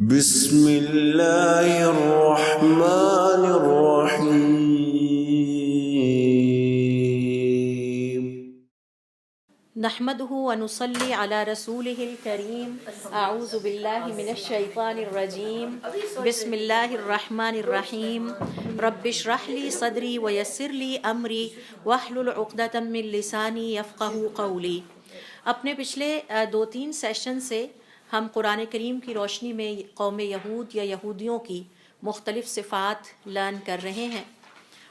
بسم اللہ الرحمن الرحیم نحمده ونصلي على رسوله الكريم اعوذ باللہ من الشیطان الرجیم بسم اللہ الرحمن الرحیم رب اشرح لي صدری ویسر لي امری واحلل عقدۃ من لسانی یفقهوا قولی۔ اپنے پچھلے 2-3 سیشن سے ہم قرآن کریم کی روشنی میں قوم یہود یا یہودیوں کی مختلف صفات لرن کر رہے ہیں،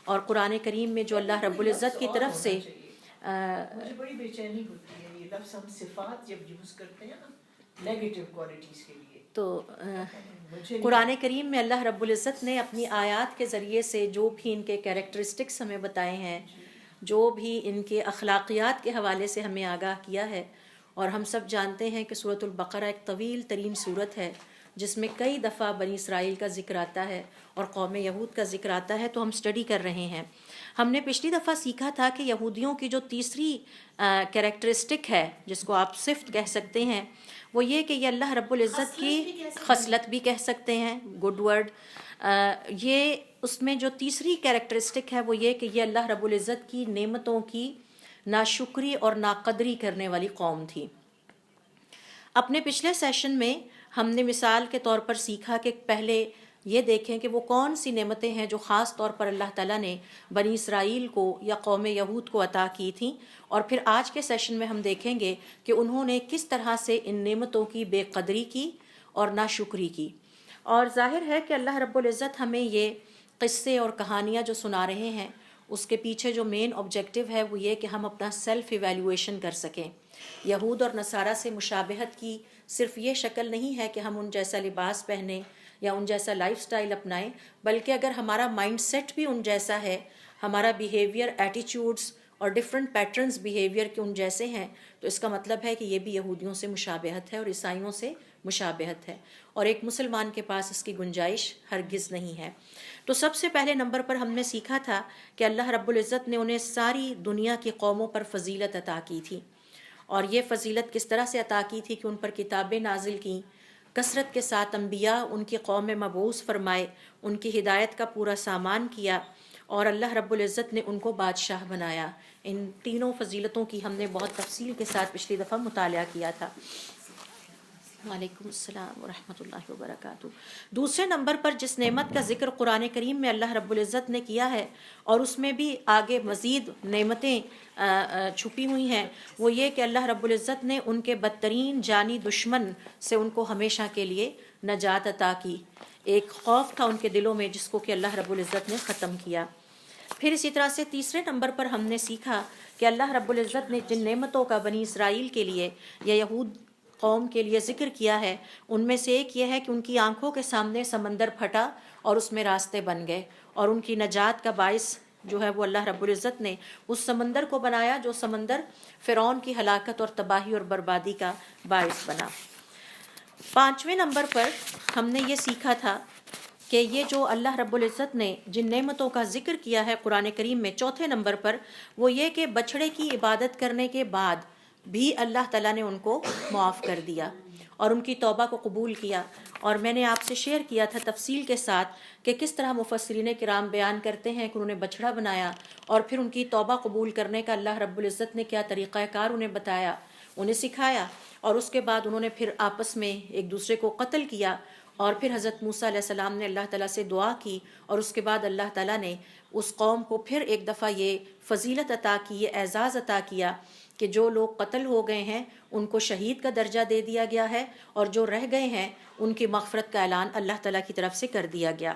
اور قرآن کریم میں جو اللہ رب العزت کی طرف سے مجھے بڑی بے چینی ہوتی ہے یہ لفظ ہم صفات جب یوز کرتے ہیں نا نیگیٹو کوالٹیز کے لیے، تو قرآن کریم میں اللہ رب العزت نے اپنی آیات کے ذریعے سے جو بھی ان کے کیریکٹرسٹکس ہمیں بتائے ہیں، جو بھی ان کے اخلاقیات کے حوالے سے ہمیں آگاہ کیا ہے۔ اور ہم سب جانتے ہیں کہ سورۃ البقرہ ایک طویل ترین سورت ہے جس میں کئی دفعہ بنی اسرائیل کا ذکر آتا ہے اور قوم یہود کا ذکر آتا ہے، تو ہم سٹڈی کر رہے ہیں۔ ہم نے پچھلی دفعہ سیکھا تھا کہ یہودیوں کی جو تیسری کیریکٹرسٹک ہے، جس کو آپ صفت کہہ سکتے ہیں، وہ یہ کہ یہ اللہ رب العزت کی خصلت بھی کہہ سکتے ہیں، گڈ ورڈ۔ یہ اس میں جو تیسری کیریکٹرسٹک ہے وہ یہ کہ یہ اللہ رب العزت کی نعمتوں کی ناشکری اور ناقدری کرنے والی قوم تھی۔ اپنے پچھلے سیشن میں ہم نے مثال کے طور پر سیکھا کہ پہلے یہ دیکھیں کہ وہ کون سی نعمتیں ہیں جو خاص طور پر اللہ تعالیٰ نے بنی اسرائیل کو یا قوم یہود کو عطا کی تھیں، اور پھر آج کے سیشن میں ہم دیکھیں گے کہ انہوں نے کس طرح سے ان نعمتوں کی بے قدری کی اور ناشکری کی۔ اور ظاہر ہے کہ اللہ رب العزت ہمیں یہ قصے اور کہانیاں جو سنا رہے ہیں، اس کے پیچھے جو مین آبجیکٹیو ہے وہ یہ کہ ہم اپنا سیلف ایویلیویشن کر سکیں۔ یہود اور نصارہ سے مشابہت کی صرف یہ شکل نہیں ہے کہ ہم ان جیسا لباس پہنیں یا ان جیسا لائف سٹائل اپنائیں، بلکہ اگر ہمارا مائنڈ سیٹ بھی ان جیسا ہے، ہمارا بیہیویئر، ایٹیچیوڈز اور ڈفرینٹ پیٹرنز بیہیویئر کے ان جیسے ہیں، تو اس کا مطلب ہے کہ یہ بھی یہودیوں سے مشابہت ہے اور عیسائیوں سے مشابہت ہے، اور ایک مسلمان کے پاس اس کی گنجائش ہرگز نہیں ہے۔ تو سب سے پہلے نمبر پر ہم نے سیکھا تھا کہ اللہ رب العزت نے انہیں ساری دنیا کی قوموں پر فضیلت عطا کی تھی، اور یہ فضیلت کس طرح سے عطا کی تھی کہ ان پر کتابیں نازل کیں، کثرت کے ساتھ انبیاء ان کی قوم میں مبعوث فرمائے، ان کی ہدایت کا پورا سامان کیا، اور اللہ رب العزت نے ان کو بادشاہ بنایا۔ ان تینوں فضیلتوں کی ہم نے بہت تفصیل کے ساتھ پچھلی دفعہ مطالعہ کیا تھا۔ وعلیکم السلام ورحمۃ اللہ وبرکاتہ۔ دوسرے نمبر پر جس نعمت کا ذکر قرآن کریم میں اللہ رب العزت نے کیا ہے، اور اس میں بھی آگے مزید نعمتیں چھپی ہوئی ہیں، وہ یہ کہ اللہ رب العزت نے ان کے بدترین جانی دشمن سے ان کو ہمیشہ کے لیے نجات عطا کی۔ ایک خوف تھا ان کے دلوں میں جس کو کہ اللہ رب العزت نے ختم کیا۔ پھر اسی طرح سے تیسرے نمبر پر ہم نے سیکھا کہ اللہ رب العزت نے جن نعمتوں کا بنی اسرائیل کے لیے یا یہود قوم کے لیے ذکر کیا ہے، ان میں سے ایک یہ ہے کہ ان کی آنکھوں کے سامنے سمندر پھٹا اور اس میں راستے بن گئے، اور ان کی نجات کا باعث جو ہے وہ اللہ رب العزت نے اس سمندر کو بنایا جو سمندر فرعون کی ہلاکت اور تباہی اور بربادی کا باعث بنا۔ 5ویں نمبر پر ہم نے یہ سیکھا تھا کہ یہ جو اللہ رب العزت نے جن نعمتوں کا ذکر کیا ہے قرآن کریم میں، چوتھے نمبر پر وہ یہ کہ بچھڑے کی عبادت کرنے کے بعد بھی اللہ تعالیٰ نے ان کو معاف کر دیا اور ان کی توبہ کو قبول کیا۔ اور میں نے آپ سے شیئر کیا تھا تفصیل کے ساتھ کہ کس طرح مفسرین کرام بیان کرتے ہیں کہ انہوں نے بچھڑا بنایا اور پھر ان کی توبہ قبول کرنے کا اللہ رب العزت نے کیا طریقہ کار انہیں بتایا، انہیں سکھایا، اور اس کے بعد انہوں نے پھر آپس میں ایک دوسرے کو قتل کیا، اور پھر حضرت موسیٰ علیہ السلام نے اللہ تعالیٰ سے دعا کی، اور اس کے بعد اللہ تعالیٰ نے اس قوم کو پھر ایک دفعہ یہ فضیلت عطا کی، یہ اعزاز عطا کیا کہ جو لوگ قتل ہو گئے ہیں ان کو شہید کا درجہ دے دیا گیا ہے، اور جو رہ گئے ہیں ان کی مغفرت کا اعلان اللہ تعالیٰ کی طرف سے کر دیا گیا۔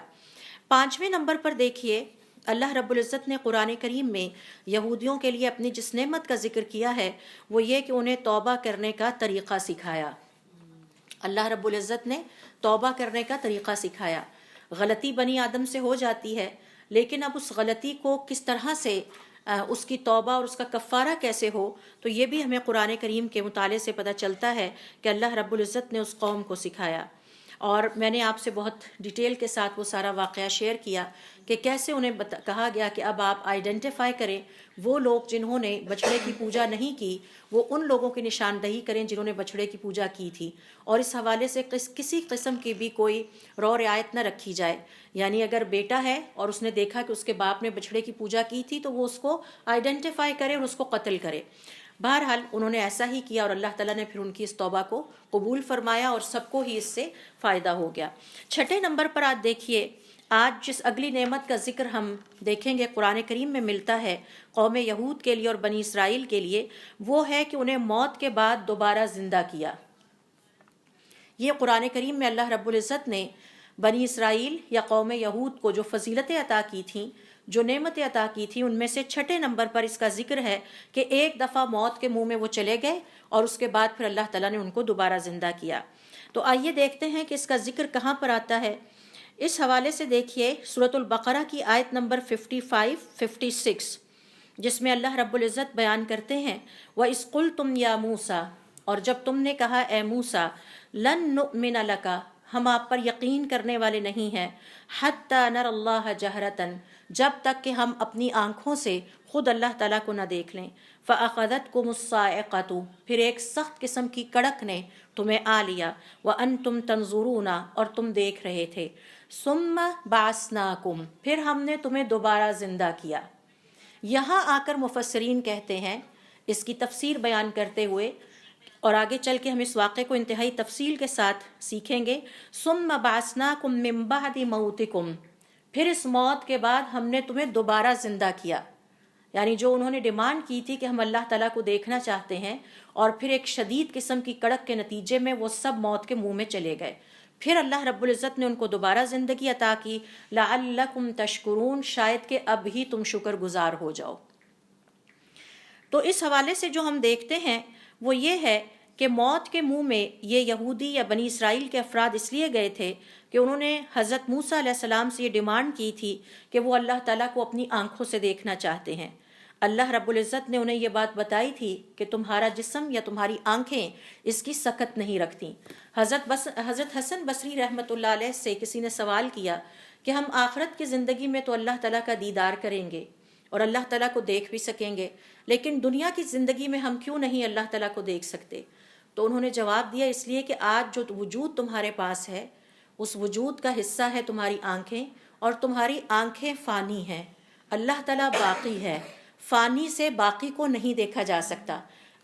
5ویں نمبر پر دیکھیے اللہ رب العزت نے قرآن کریم میں یہودیوں کے لیے اپنی جس نعمت کا ذکر کیا ہے وہ یہ کہ انہیں توبہ کرنے کا طریقہ سکھایا۔ اللہ رب العزت نے توبہ کرنے کا طریقہ سکھایا۔ غلطی بنی آدم سے ہو جاتی ہے، لیکن اب اس غلطی کو کس طرح سے اس کی توبہ اور اس کا کفارہ کیسے ہو، تو یہ بھی ہمیں قرآن کریم کے مطالعے سے پتہ چلتا ہے کہ اللہ رب العزت نے اس قوم کو سکھایا۔ اور میں نے آپ سے بہت ڈیٹیل کے ساتھ وہ سارا واقعہ شیئر کیا کہ کیسے انہیں کہا گیا کہ اب آپ آئیڈینٹیفائی کریں وہ لوگ جنہوں نے بچڑے کی پوجا نہیں کی، وہ ان لوگوں کی نشاندہی کریں جنہوں نے بچڑے کی پوجا کی تھی، اور اس حوالے سے کسی قسم کی بھی کوئی رعایت نہ رکھی جائے. یعنی اگر بیٹا ہے اور اس نے دیکھا کہ اس کے باپ نے بچڑے کی پوجا کی تھی تو وہ اس کو آئیڈینٹیفائی کرے اور اس کو قتل کرے. بہرحال انہوں نے ایسا ہی کیا اور اللہ تعالیٰ نے پھر ان کی اس توبہ کو قبول فرمایا اور سب کو ہی اس سے فائدہ ہو گیا. 6 نمبر پر آج دیکھیے، آج جس اگلی نعمت کا ذکر ہم دیکھیں گے قرآن کریم میں ملتا ہے قوم یہود کے لیے اور بنی اسرائیل کے لیے، وہ ہے کہ انہیں موت کے بعد دوبارہ زندہ کیا. یہ قرآن کریم میں اللہ رب العزت نے بنی اسرائیل یا قوم یہود کو جو فضیلتیں عطا کی تھیں، جو نعمتیں عطا کی تھیں، ان میں سے 6 نمبر پر اس کا ذکر ہے کہ ایک دفعہ موت کے منہ میں وہ چلے گئے اور اس کے بعد پھر اللہ تعالیٰ نے ان کو دوبارہ زندہ کیا. تو آئیے دیکھتے ہیں کہ اس کا ذکر کہاں پر آتا ہے. اس حوالے سے دیکھیے سورۃ البقرہ کی آیت نمبر 55-56، جس میں اللہ رب العزت بیان کرتے ہیں وَإِذْ قُلْتُمْ يَا مُوسَىٰ، اور جب تم نے کہا اے موسیٰ، لَن نُؤْمِنَ لَكَ، ہم آپ پر یقین کرنے والے نہیں ہیں، حَتَّىٰ نَرَى اللَّهَ جَهْرَةً، جب تک کہ ہم اپنی آنکھوں سے خود اللہ تعالیٰ کو نہ دیکھ لیں. فَأَخَذَتْكُمُ الصَّاعِقَةُ، پھر ایک سخت قسم کی کڑک نے تمہیں آ لیا، وَأَنْتُمْ تَنظُرُونَ، اور تم دیکھ رہے تھے. ثُمَّ بَعَثْنَاكُمْ، پھر ہم نے تمہیں دوبارہ زندہ کیا. یہاں آ کر مفسرین کہتے ہیں اس کی تفسیر بیان کرتے ہوئے، اور آگے چل کے ہم اس واقعے کو انتہائی تفصیل کے ساتھ سیکھیں گے. ثُمَّ بَعَثْنَاكُمْ مِن بَعْدِ مَوْتِكُمْ، پھر اس موت کے بعد ہم نے تمہیں دوبارہ زندہ کیا. یعنی جو انہوں نے ڈیمانڈ کی تھی کہ ہم اللہ تعالیٰ کو دیکھنا چاہتے ہیں، اور پھر ایک شدید قسم کی کڑک کے نتیجے میں وہ سب موت کے منہ میں چلے گئے. پھر اللہ رب العزت نے ان کو دوبارہ زندگی عطا کی. لعلکم تشکرون، شاید کہ اب ہی تم شکر گزار ہو جاؤ. تو اس حوالے سے جو ہم دیکھتے ہیں وہ یہ ہے کہ موت کے منہ میں یہ یہودی یا بنی اسرائیل کے افراد اس لیے گئے تھے کہ انہوں نے حضرت موسیٰ علیہ السلام سے یہ ڈیمانڈ کی تھی کہ وہ اللہ تعالیٰ کو اپنی آنکھوں سے دیکھنا چاہتے ہیں. اللہ رب العزت نے انہیں یہ بات بتائی تھی کہ تمہارا جسم یا تمہاری آنکھیں اس کی سکت نہیں رکھتی. حضرت حسن بصری رحمۃ اللہ علیہ سے کسی نے سوال کیا کہ ہم آخرت کی زندگی میں تو اللہ تعالیٰ کا دیدار کریں گے اور اللہ تعالیٰ کو دیکھ بھی سکیں گے، لیکن دنیا کی زندگی میں ہم کیوں نہیں اللہ تعالیٰ کو دیکھ سکتے؟ تو انہوں نے جواب دیا اس لیے کہ آج جو وجود تمہارے پاس ہے اس وجود کا حصہ ہے تمہاری آنکھیں، اور تمہاری آنکھیں فانی ہیں. اللہ تعالیٰ باقی ہے، فانی سے باقی کو نہیں دیکھا جا سکتا.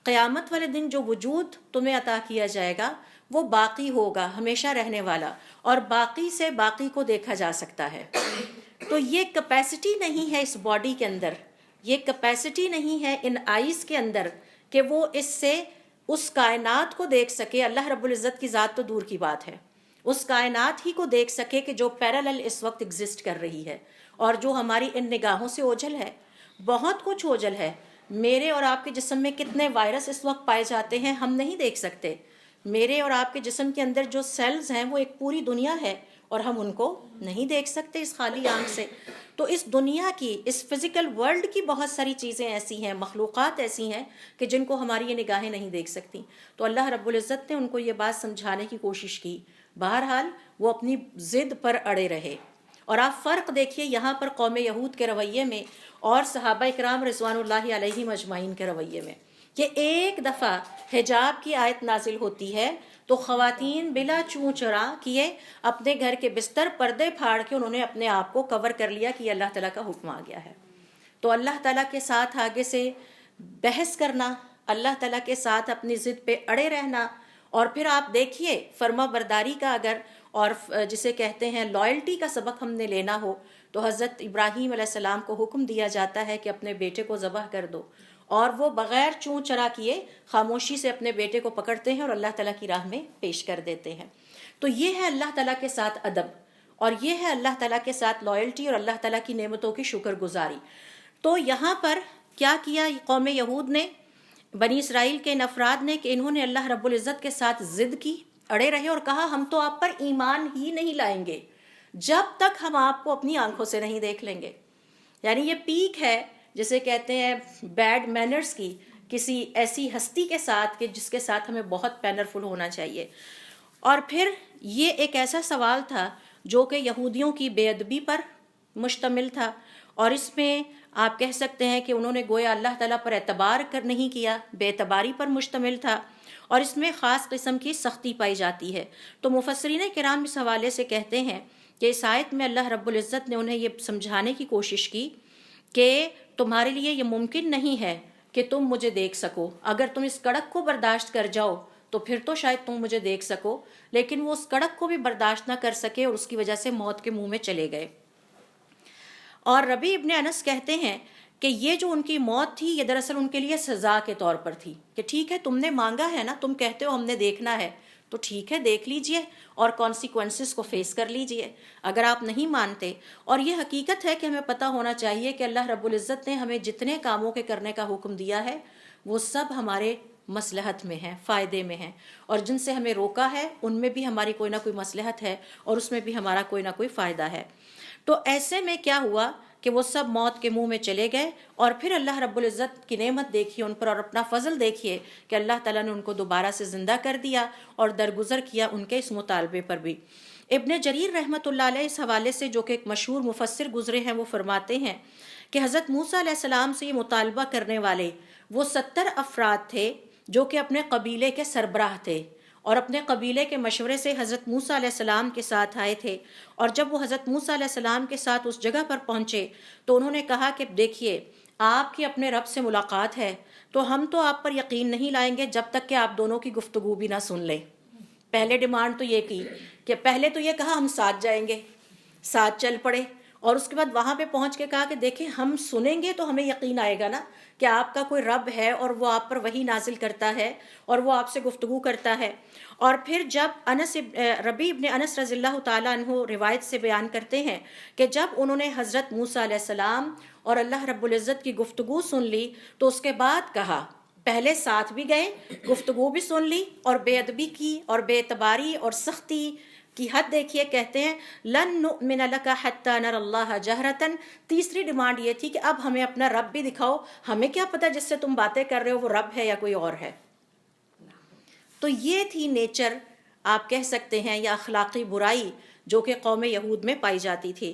قیامت والے دن جو وجود تمہیں عطا کیا جائے گا وہ باقی ہوگا، ہمیشہ رہنے والا، اور باقی سے باقی کو دیکھا جا سکتا ہے. تو یہ کیپیسٹی نہیں ہے اس باڈی کے اندر، یہ کیپیسٹی نہیں ہے ان آئیز کے اندر کہ وہ اس سے اس کائنات کو دیکھ سکے. اللہ رب العزت کی ذات تو دور کی بات ہے، اس کائنات ہی کو دیکھ سکے کہ جو پیرالل اس وقت ایگزسٹ کر رہی ہے اور جو ہماری ان نگاہوں سے اوجھل ہے. بہت کچھ اوجھل ہے. میرے اور آپ کے جسم میں کتنے وائرس اس وقت پائے جاتے ہیں ہم نہیں دیکھ سکتے. میرے اور آپ کے جسم کے اندر جو سیلز ہیں وہ ایک پوری دنیا ہے اور ہم ان کو نہیں دیکھ سکتے اس خالی آنکھ سے. تو اس دنیا کی، اس فزیکل ورلڈ کی بہت ساری چیزیں ایسی ہیں، مخلوقات ایسی ہیں کہ جن کو ہماری یہ نگاہیں نہیں دیکھ سکتی. تو اللہ رب العزت نے ان کو یہ بات سمجھانے کی کوشش کی. بہرحال وہ اپنی ضد پر اڑے رہے. اور آپ فرق دیکھیے یہاں پر قوم یہود کے رویے میں اور صحابہ اکرام رضوان اللہ علیہم اجمعین کے رویے میں، کہ ایک دفعہ حجاب کی آیت نازل ہوتی ہے تو خواتین بلا چوں چرا کیے اپنے گھر کے بستر پردے پھاڑ کے انہوں نے اپنے آپ کو کور کر لیا کہ یہ اللہ تعالیٰ کا حکم آ گیا ہے. تو اللہ تعالیٰ کے ساتھ آگے سے بحث کرنا، اللہ تعالیٰ کے ساتھ اپنی ضد پہ اڑے رہنا، اور پھر آپ دیکھیے فرما برداری کا اگر اور جسے کہتے ہیں لائلٹی کا سبق ہم نے لینا ہو تو حضرت ابراہیم علیہ السلام کو حکم دیا جاتا ہے کہ اپنے بیٹے کو ذبح کر دو، اور وہ بغیر چوں چرا کیے خاموشی سے اپنے بیٹے کو پکڑتے ہیں اور اللہ تعالیٰ کی راہ میں پیش کر دیتے ہیں. تو یہ ہے اللہ تعالیٰ کے ساتھ ادب، اور یہ ہے اللہ تعالیٰ کے ساتھ لائلٹی اور اللہ تعالیٰ کی نعمتوں کی شکر گزاری. تو یہاں پر کیا کیا قوم یہود نے، بنی اسرائیل کے ان افراد نے، کہ انہوں نے اللہ رب العزت کے ساتھ ضد کی، اڑے رہے اور کہا ہم تو آپ پر ایمان ہی نہیں لائیں گے جب تک ہم آپ کو اپنی آنکھوں سے نہیں دیکھ لیں گے. یعنی یہ پیک ہے جسے کہتے ہیں بیڈ مینرز کی، کسی ایسی ہستی کے ساتھ کہ جس کے ساتھ ہمیں بہت مینرفل ہونا چاہیے. اور پھر یہ ایک ایسا سوال تھا جو کہ یہودیوں کی بے ادبی پر مشتمل تھا، اور اس میں آپ کہہ سکتے ہیں کہ انہوں نے گویا اللہ تعالیٰ پر اعتبار نہیں کیا، بے اعتباری پر مشتمل تھا، اور اس میں خاص قسم کی سختی پائی جاتی ہے۔ تو مفسرین کرام اس حوالے سے کہتے ہیں کہ اس آیت میں اللہ رب العزت نے انہیں یہ سمجھانے کی کوشش کی کہ تمہارے لیے یہ ممکن نہیں ہے کہ تم مجھے دیکھ سکو، اگر تم اس کڑک کو برداشت کر جاؤ تو پھر تو شاید تم مجھے دیکھ سکو، لیکن وہ اس کڑک کو بھی برداشت نہ کر سکے اور اس کی وجہ سے موت کے منہ میں چلے گئے۔ اور ربیع ابن انس کہتے ہیں کہ یہ جو ان کی موت تھی یہ دراصل ان کے لیے سزا کے طور پر تھی، کہ ٹھیک ہے تم نے مانگا ہے نا، تم کہتے ہو ہم نے دیکھنا ہے تو ٹھیک ہے دیکھ لیجئے اور کانسیکوینسز کو فیس کر لیجئے اگر آپ نہیں مانتے۔ اور یہ حقیقت ہے کہ ہمیں پتہ ہونا چاہیے کہ اللہ رب العزت نے ہمیں جتنے کاموں کے کرنے کا حکم دیا ہے وہ سب ہمارے مصلحت میں ہیں، فائدے میں ہیں، اور جن سے ہمیں روکا ہے ان میں بھی ہماری کوئی نہ کوئی مصلحت ہے اور اس میں بھی ہمارا کوئی نہ کوئی فائدہ ہے۔ تو ایسے میں کیا ہوا کہ وہ سب موت کے منہ میں چلے گئے، اور پھر اللہ رب العزت کی نعمت دیکھیے ان پر اور اپنا فضل دیکھیے کہ اللہ تعالیٰ نے ان کو دوبارہ سے زندہ کر دیا اور درگزر کیا ان کے اس مطالبے پر بھی۔ ابن جریر رحمۃ اللہ علیہ اس حوالے سے جو کہ ایک مشہور مفسر گزرے ہیں وہ فرماتے ہیں کہ حضرت موسیٰ علیہ السلام سے یہ مطالبہ کرنے والے وہ 70 افراد تھے جو کہ اپنے قبیلے کے سربراہ تھے، اور اپنے قبیلے کے مشورے سے حضرت موسیٰ علیہ السلام کے ساتھ آئے تھے، اور جب وہ حضرت موسیٰ علیہ السلام کے ساتھ اس جگہ پر پہنچے تو انہوں نے کہا کہ دیکھیے آپ کی اپنے رب سے ملاقات ہے تو ہم تو آپ پر یقین نہیں لائیں گے جب تک کہ آپ دونوں کی گفتگو بھی نہ سن لیں۔ پہلے ڈیمانڈ تو یہ کی کہ پہلے تو یہ کہا ہم ساتھ جائیں گے، ساتھ چل پڑے، اور اس کے بعد وہاں پہ پہنچ کے کہا کہ دیکھیں ہم سنیں گے تو ہمیں یقین آئے گا نا کہ آپ کا کوئی رب ہے اور وہ آپ پر وحی نازل کرتا ہے اور وہ آپ سے گفتگو کرتا ہے۔ اور پھر جب ربیع ابن انس رضی اللہ تعالیٰ عنہ روایت سے بیان کرتے ہیں کہ جب انہوں نے حضرت موسیٰ علیہ السلام اور اللہ رب العزت کی گفتگو سن لی تو اس کے بعد کہا، پہلے ساتھ بھی گئے، گفتگو بھی سن لی، اور بے ادبی کی اور بے اعتباری اور سختی کی حد دیکھیے، کہتے ہیں لن نؤمن لک حتی نر اللہ جہرتن۔ تیسری ڈیمانڈ یہ تھی کہ اب ہمیں اپنا رب بھی دکھاؤ، ہمیں کیا پتہ جس سے تم باتیں کر رہے ہو وہ رب ہے یا کوئی اور ہے۔ تو یہ تھی نیچر آپ کہہ سکتے ہیں یا اخلاقی برائی جو کہ قوم یہود میں پائی جاتی تھی۔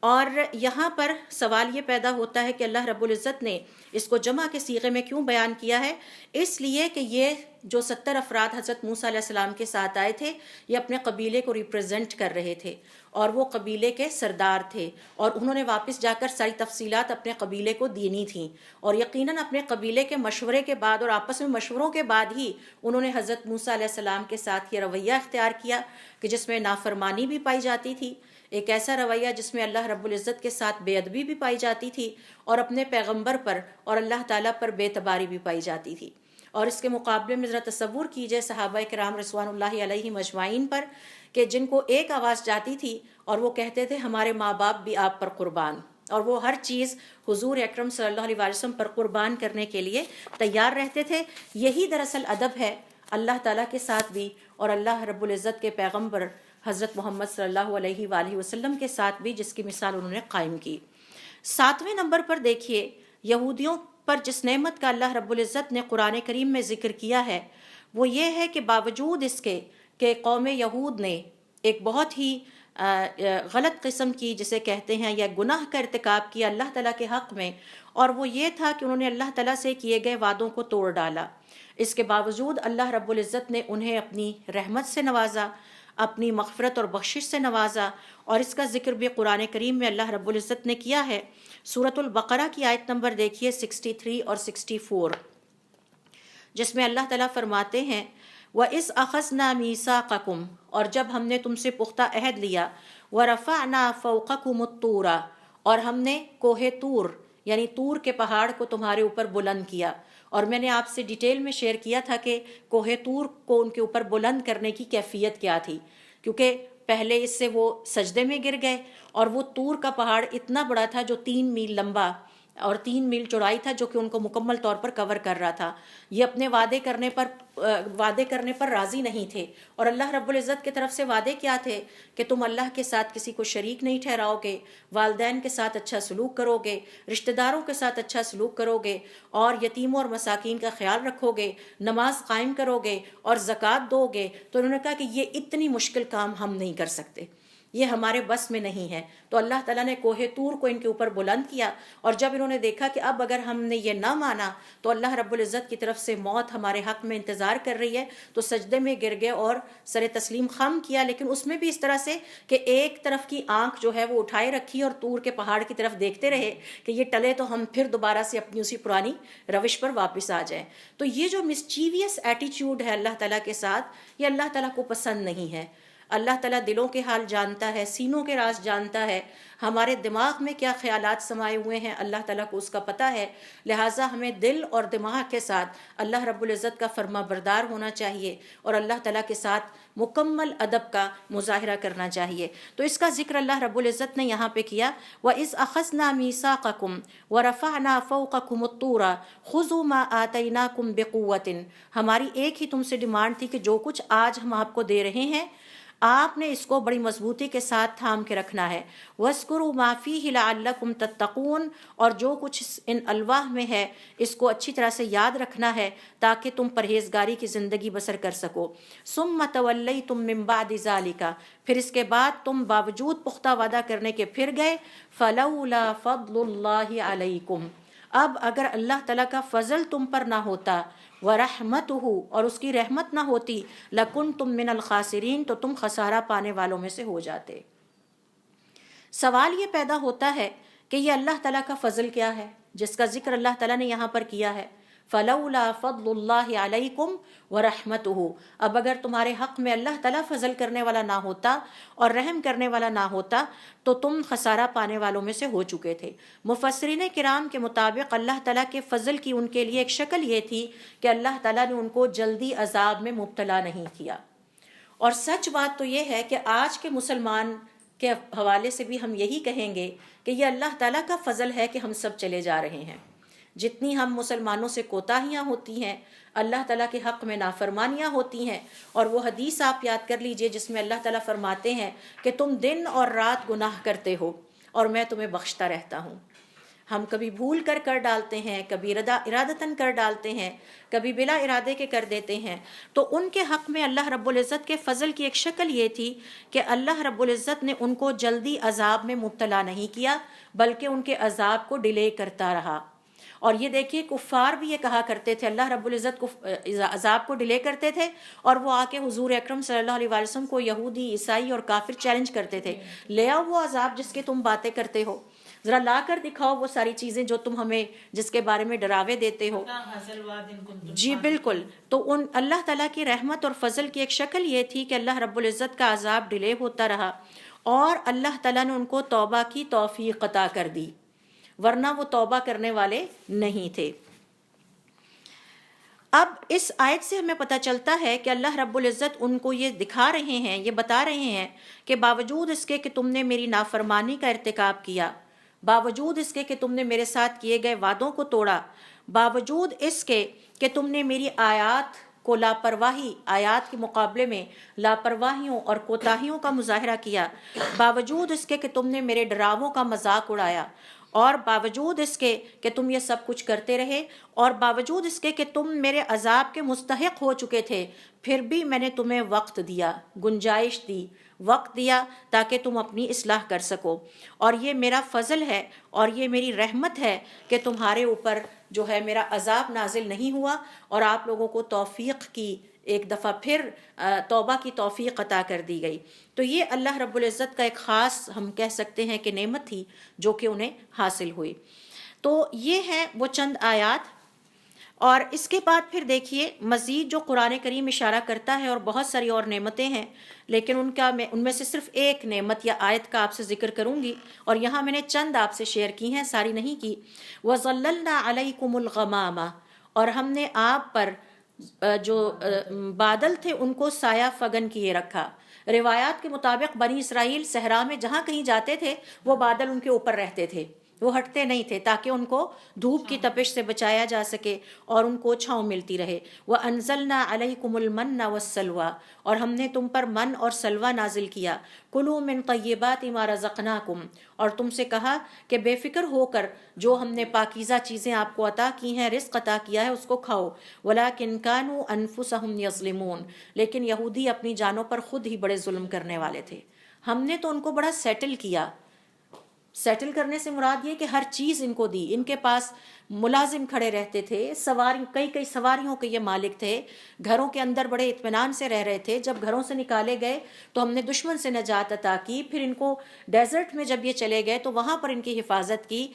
اور یہاں پر سوال یہ پیدا ہوتا ہے کہ اللہ رب العزت نے اس کو جمع کے صیغے میں کیوں بیان کیا ہے؟ اس لیے کہ یہ جو 70 افراد حضرت موسیٰ علیہ السلام کے ساتھ آئے تھے یہ اپنے قبیلے کو ریپرزینٹ کر رہے تھے، اور وہ قبیلے کے سردار تھے، اور انہوں نے واپس جا کر ساری تفصیلات اپنے قبیلے کو دینی تھیں، اور یقیناً اپنے قبیلے کے مشورے کے بعد اور آپس میں مشوروں کے بعد ہی انہوں نے حضرت موسیٰ علیہ السلام کے ساتھ یہ رویہ اختیار کیا کہ جس میں نافرمانی بھی پائی جاتی تھی، ایک ایسا رویہ جس میں اللہ رب العزت کے ساتھ بے ادبی بھی پائی جاتی تھی، اور اپنے پیغمبر پر اور اللہ تعالیٰ پر بے اعتباری بھی پائی جاتی تھی۔ اور اس کے مقابلے میں ذرا تصور کیجئے صحابہ کرام رضوان اللہ علیہم اجمعین پر کہ جن کو ایک آواز جاتی تھی اور وہ کہتے تھے ہمارے ماں باپ بھی آپ پر قربان، اور وہ ہر چیز حضور اکرم صلی اللہ علیہ وسلم پر قربان کرنے کے لیے تیار رہتے تھے۔ یہی دراصل ادب ہے اللہ تعالیٰ کے ساتھ بھی اور اللہ رب العزت کے پیغمبر حضرت محمد صلی اللہ علیہ وآلہ وسلم کے ساتھ بھی، جس کی مثال انہوں نے قائم کی۔ 7ویں نمبر پر دیکھیے یہودیوں پر جس نعمت کا اللہ رب العزت نے قرآن کریم میں ذکر کیا ہے وہ یہ ہے کہ باوجود اس کے کہ قوم یہود نے ایک بہت ہی غلط قسم کی جسے کہتے ہیں یا گناہ کا ارتکاب کیا اللہ تعالیٰ کے حق میں، اور وہ یہ تھا کہ انہوں نے اللہ تعالیٰ سے کیے گئے وعدوں کو توڑ ڈالا۔ اس کے باوجود اللہ رب العزت نے انہیں اپنی رحمت سے نوازا، اپنی مغفرت اور بخشش سے نوازا، اور اس کا ذکر بھی قرآن کریم میں اللہ رب العزت نے کیا ہے۔ سورۃ البقرہ کی آیت نمبر دیکھیے 63 اور 64، جس میں اللہ تعالیٰ فرماتے ہیں وَإِذْ أَخَذْنَا مِيثَاقَكُمْ، اور جب ہم نے تم سے پختہ عہد لیا، وَرَفَعْنَا فَوْقَكُمُ الطُّورَ، اور ہم نے کوہ طور یعنی طور کے پہاڑ کو تمہارے اوپر بلند کیا۔ اور میں نے آپ سے ڈیٹیل میں شیئر کیا تھا کہ کوہ طور کو ان کے اوپر بلند کرنے کی کیفیت کیا تھی، کیونکہ پہلے اس سے وہ سجدے میں گر گئے، اور وہ طور کا پہاڑ اتنا بڑا تھا جو 3 میل لمبا اور 3 میل چوڑائی تھا، جو کہ ان کو مکمل طور پر کور کر رہا تھا۔ یہ اپنے وعدے کرنے پر راضی نہیں تھے، اور اللہ رب العزت کی طرف سے وعدے کیا تھے کہ تم اللہ کے ساتھ کسی کو شریک نہیں ٹھہراؤ گے، والدین کے ساتھ اچھا سلوک کرو گے، رشتہ داروں کے ساتھ اچھا سلوک کرو گے، اور یتیموں اور مساکین کا خیال رکھو گے، نماز قائم کرو گے اور زکوٰۃ دو گے۔ تو انہوں نے کہا کہ یہ اتنی مشکل کام ہم نہیں کر سکتے، یہ ہمارے بس میں نہیں ہے۔ تو اللہ تعالیٰ نے کوہ طور کو ان کے اوپر بلند کیا، اور جب انہوں نے دیکھا کہ اب اگر ہم نے یہ نہ مانا تو اللہ رب العزت کی طرف سے موت ہمارے حق میں انتظار کر رہی ہے، تو سجدے میں گر گئے اور سر تسلیم خم کیا، لیکن اس میں بھی اس طرح سے کہ ایک طرف کی آنکھ جو ہے وہ اٹھائے رکھی اور طور کے پہاڑ کی طرف دیکھتے رہے کہ یہ ٹلے تو ہم پھر دوبارہ سے اپنی اسی پرانی روش پر واپس آ جائیں۔ تو یہ جو مسچیویس ایٹیچیوڈ ہے اللہ تعالیٰ کے ساتھ، یہ اللہ تعالیٰ کو پسند نہیں ہے۔ اللہ تعالیٰ دلوں کے حال جانتا ہے، سینوں کے راز جانتا ہے، ہمارے دماغ میں کیا خیالات سمائے ہوئے ہیں اللہ تعالیٰ کو اس کا پتہ ہے۔ لہٰذا ہمیں دل اور دماغ کے ساتھ اللہ رب العزت کا فرما بردار ہونا چاہیے، اور اللہ تعالیٰ کے ساتھ مکمل ادب کا مظاہرہ کرنا چاہیے۔ تو اس کا ذکر اللہ رب العزت نے یہاں پہ کیا، وَإِذْ أَخَذْنَا مِيثَاقَكُمْ وَرَفَعْنَا فَوْقَكُمُ الطُّورَ خُذُوا مَا آتَيْنَاكُمْ بِقُوَّةٍ۔ ہماری ایک ہی تم سے ڈیمانڈ تھی کہ جو کچھ آج ہم آپ کو دے رہے ہیں، آپ نے اس کو بڑی مضبوطی کے ساتھ تھام کے رکھنا ہے۔ وَاذْكُرُوا مَا فِيهِ لَعَلَّكُمْ تَتَّقُونَ، اور جو کچھ ان الواح میں ہے اس کو اچھی طرح سے یاد رکھنا ہے تاکہ تم پرہیزگاری کی زندگی بسر کر سکو۔ ثُمَّ تَوَلَّيْتُم مِّن بَعْدِ ذَلِكَ، پھر اس کے بعد تم باوجود پختہ وعدہ کرنے کے پھر گئے۔ فَلَوْلَا فَضْلُ اللَّهِ عَلَيْكُمْ، اب اگر اللہ تعالیٰ کا فضل تم پر نہ ہوتا، وَرَحْمَتُهُ، اور اس کی رحمت نہ ہوتی، لَكُنْتُم مِّنَ الْخَاسِرِينَ، تو تم خسارہ پانے والوں میں سے ہو جاتے۔ سوال یہ پیدا ہوتا ہے کہ یہ اللہ تعالیٰ کا فضل کیا ہے جس کا ذکر اللہ تعالیٰ نے یہاں پر کیا ہے؟ فَلَوْلَا فَضْلُ اللَّهِ عَلَيْكُمْ وَرَحْمَتُهُ، اب اگر تمہارے حق میں اللہ تعالیٰ فضل کرنے والا نہ ہوتا اور رحم کرنے والا نہ ہوتا تو تم خسارہ پانے والوں میں سے ہو چکے تھے۔ مفسرین کرام کے مطابق اللہ تعالیٰ کے فضل کی ان کے لیے ایک شکل یہ تھی کہ اللہ تعالیٰ نے ان کو جلدی عذاب میں مبتلا نہیں کیا۔ اور سچ بات تو یہ ہے کہ آج کے مسلمان کے حوالے سے بھی ہم یہی کہیں گے کہ یہ اللہ تعالیٰ کا فضل ہے کہ ہم سب چلے جا رہے ہیں۔ جتنی ہم مسلمانوں سے کوتاہیاں ہوتی ہیں، اللہ تعالیٰ کے حق میں نافرمانیاں ہوتی ہیں، اور وہ حدیث آپ یاد کر لیجئے جس میں اللہ تعالیٰ فرماتے ہیں کہ تم دن اور رات گناہ کرتے ہو اور میں تمہیں بخشتا رہتا ہوں۔ ہم کبھی بھول کر ڈالتے ہیں، کبھی ارادتاً کر ڈالتے ہیں، کبھی بلا ارادے کے کر دیتے ہیں۔ تو ان کے حق میں اللہ رب العزت کے فضل کی ایک شکل یہ تھی کہ اللہ رب العزت نے ان کو جلدی عذاب میں مبتلا نہیں کیا، بلکہ ان کے عذاب کو ڈیلے کرتا رہا۔ اور یہ دیکھیے کفار بھی یہ کہا کرتے تھے، اللہ رب العزت کو عذاب کو ڈیلے کرتے تھے، اور وہ آ کے حضور اکرم صلی اللہ علیہ وسلم کو یہودی، عیسائی اور کافر چیلنج کرتے تھے، لے آؤ وہ عذاب جس کی تم باتیں کرتے ہو، ذرا لا کر دکھاؤ وہ ساری چیزیں جو تم ہمیں جس کے بارے میں ڈراوے دیتے ہو۔ جی بالکل۔ تو ان اللہ تعالیٰ کی رحمت اور فضل کی ایک شکل یہ تھی کہ اللہ رب العزت کا عذاب ڈیلے ہوتا رہا، اور اللہ تعالیٰ نے ان کو توبہ کی توفیق عطا کر دی، ورنہ وہ توبہ کرنے والے نہیں تھے۔ اب اس آیت سے ہمیں پتہ چلتا ہے کہ اللہ رب العزت ان کو یہ دکھا رہے ہیں، یہ بتا رہے ہیں کہ باوجود اس کے کہ تم نے میری نافرمانی کا ارتکاب کیا، باوجود اس کے کہ تم نے میرے ساتھ کیے گئے وعدوں کو توڑا، باوجود اس کے کہ تم نے میری آیات کو لاپرواہی، آیات کے مقابلے میں لاپرواہیوں اور کوتاہیوں کا مظاہرہ کیا، باوجود اس کے کہ تم نے میرے ڈراووں کا مذاق اڑایا، اور باوجود اس کے کہ تم یہ سب کچھ کرتے رہے، اور باوجود اس کے کہ تم میرے عذاب کے مستحق ہو چکے تھے، پھر بھی میں نے تمہیں وقت دیا، گنجائش دی، وقت دیا تاکہ تم اپنی اصلاح کر سکو۔ اور یہ میرا فضل ہے اور یہ میری رحمت ہے کہ تمہارے اوپر جو ہے میرا عذاب نازل نہیں ہوا، اور آپ لوگوں کو توفیق کی، ایک دفعہ پھر توبہ کی توفیق عطا کر دی گئی۔ تو یہ اللہ رب العزت کا ایک خاص ہم کہہ سکتے ہیں کہ نعمت تھی جو کہ انہیں حاصل ہوئی۔ تو یہ ہیں وہ چند آیات، اور اس کے بعد پھر دیکھیے مزید جو قرآن کریم اشارہ کرتا ہے، اور بہت ساری اور نعمتیں ہیں، لیکن ان میں سے صرف ایک نعمت یا آیت کا آپ سے ذکر کروں گی، اور یہاں میں نے چند آپ سے شیئر کی ہیں، ساری نہیں کی۔ وَظَلَّلْنَا عَلَيْكُمُ الْغَمَامَ، اور ہم نے آپ پر جو بادل تھے ان کو سایہ فگن کیے رکھا۔ روایات کے مطابق بنی اسرائیل صحرا میں جہاں کہیں جاتے تھے وہ بادل ان کے اوپر رہتے تھے، وہ ہٹتے نہیں تھے تاکہ ان کو دھوپ کی تپش سے بچایا جا سکے اور ان کو چھاؤں ملتی رہے۔ وَأَنزَلْنَا عَلَيْكُمُ الْمَنَّ وَالسَّلْوَىٰ، اور ہم نے تم پر من اور سلوہ نازل کیا۔ کُلُوا مِن طَيِّبَاتِ مَا رَزَقْنَاكُمْ، اور تم سے کہا کہ بے فکر ہو کر جو ہم نے پاکیزہ چیزیں آپ کو عطا کی ہیں، رزق عطا کیا ہے، اس کو کھاؤ۔ وَلَٰكِن كَانُوا أَنفُسَهُمْ يَظْلِمُونَ، لیکن یہودی اپنی جانوں پر خود ہی بڑے ظلم کرنے والے تھے۔ ہم نے تو ان کو بڑا سیٹل کیا۔ سیٹل کرنے سے مراد یہ کہ ہر چیز ان کو دی، ان کے پاس ملازم کھڑے رہتے تھے، کئی سواریوں کے یہ مالک تھے، گھروں کے اندر بڑے اطمینان سے رہ رہے تھے۔ جب گھروں سے نکالے گئے تو ہم نے دشمن سے نجات عطا کی، پھر ان کو ڈیزرٹ میں جب یہ چلے گئے تو وہاں پر ان کی حفاظت کی،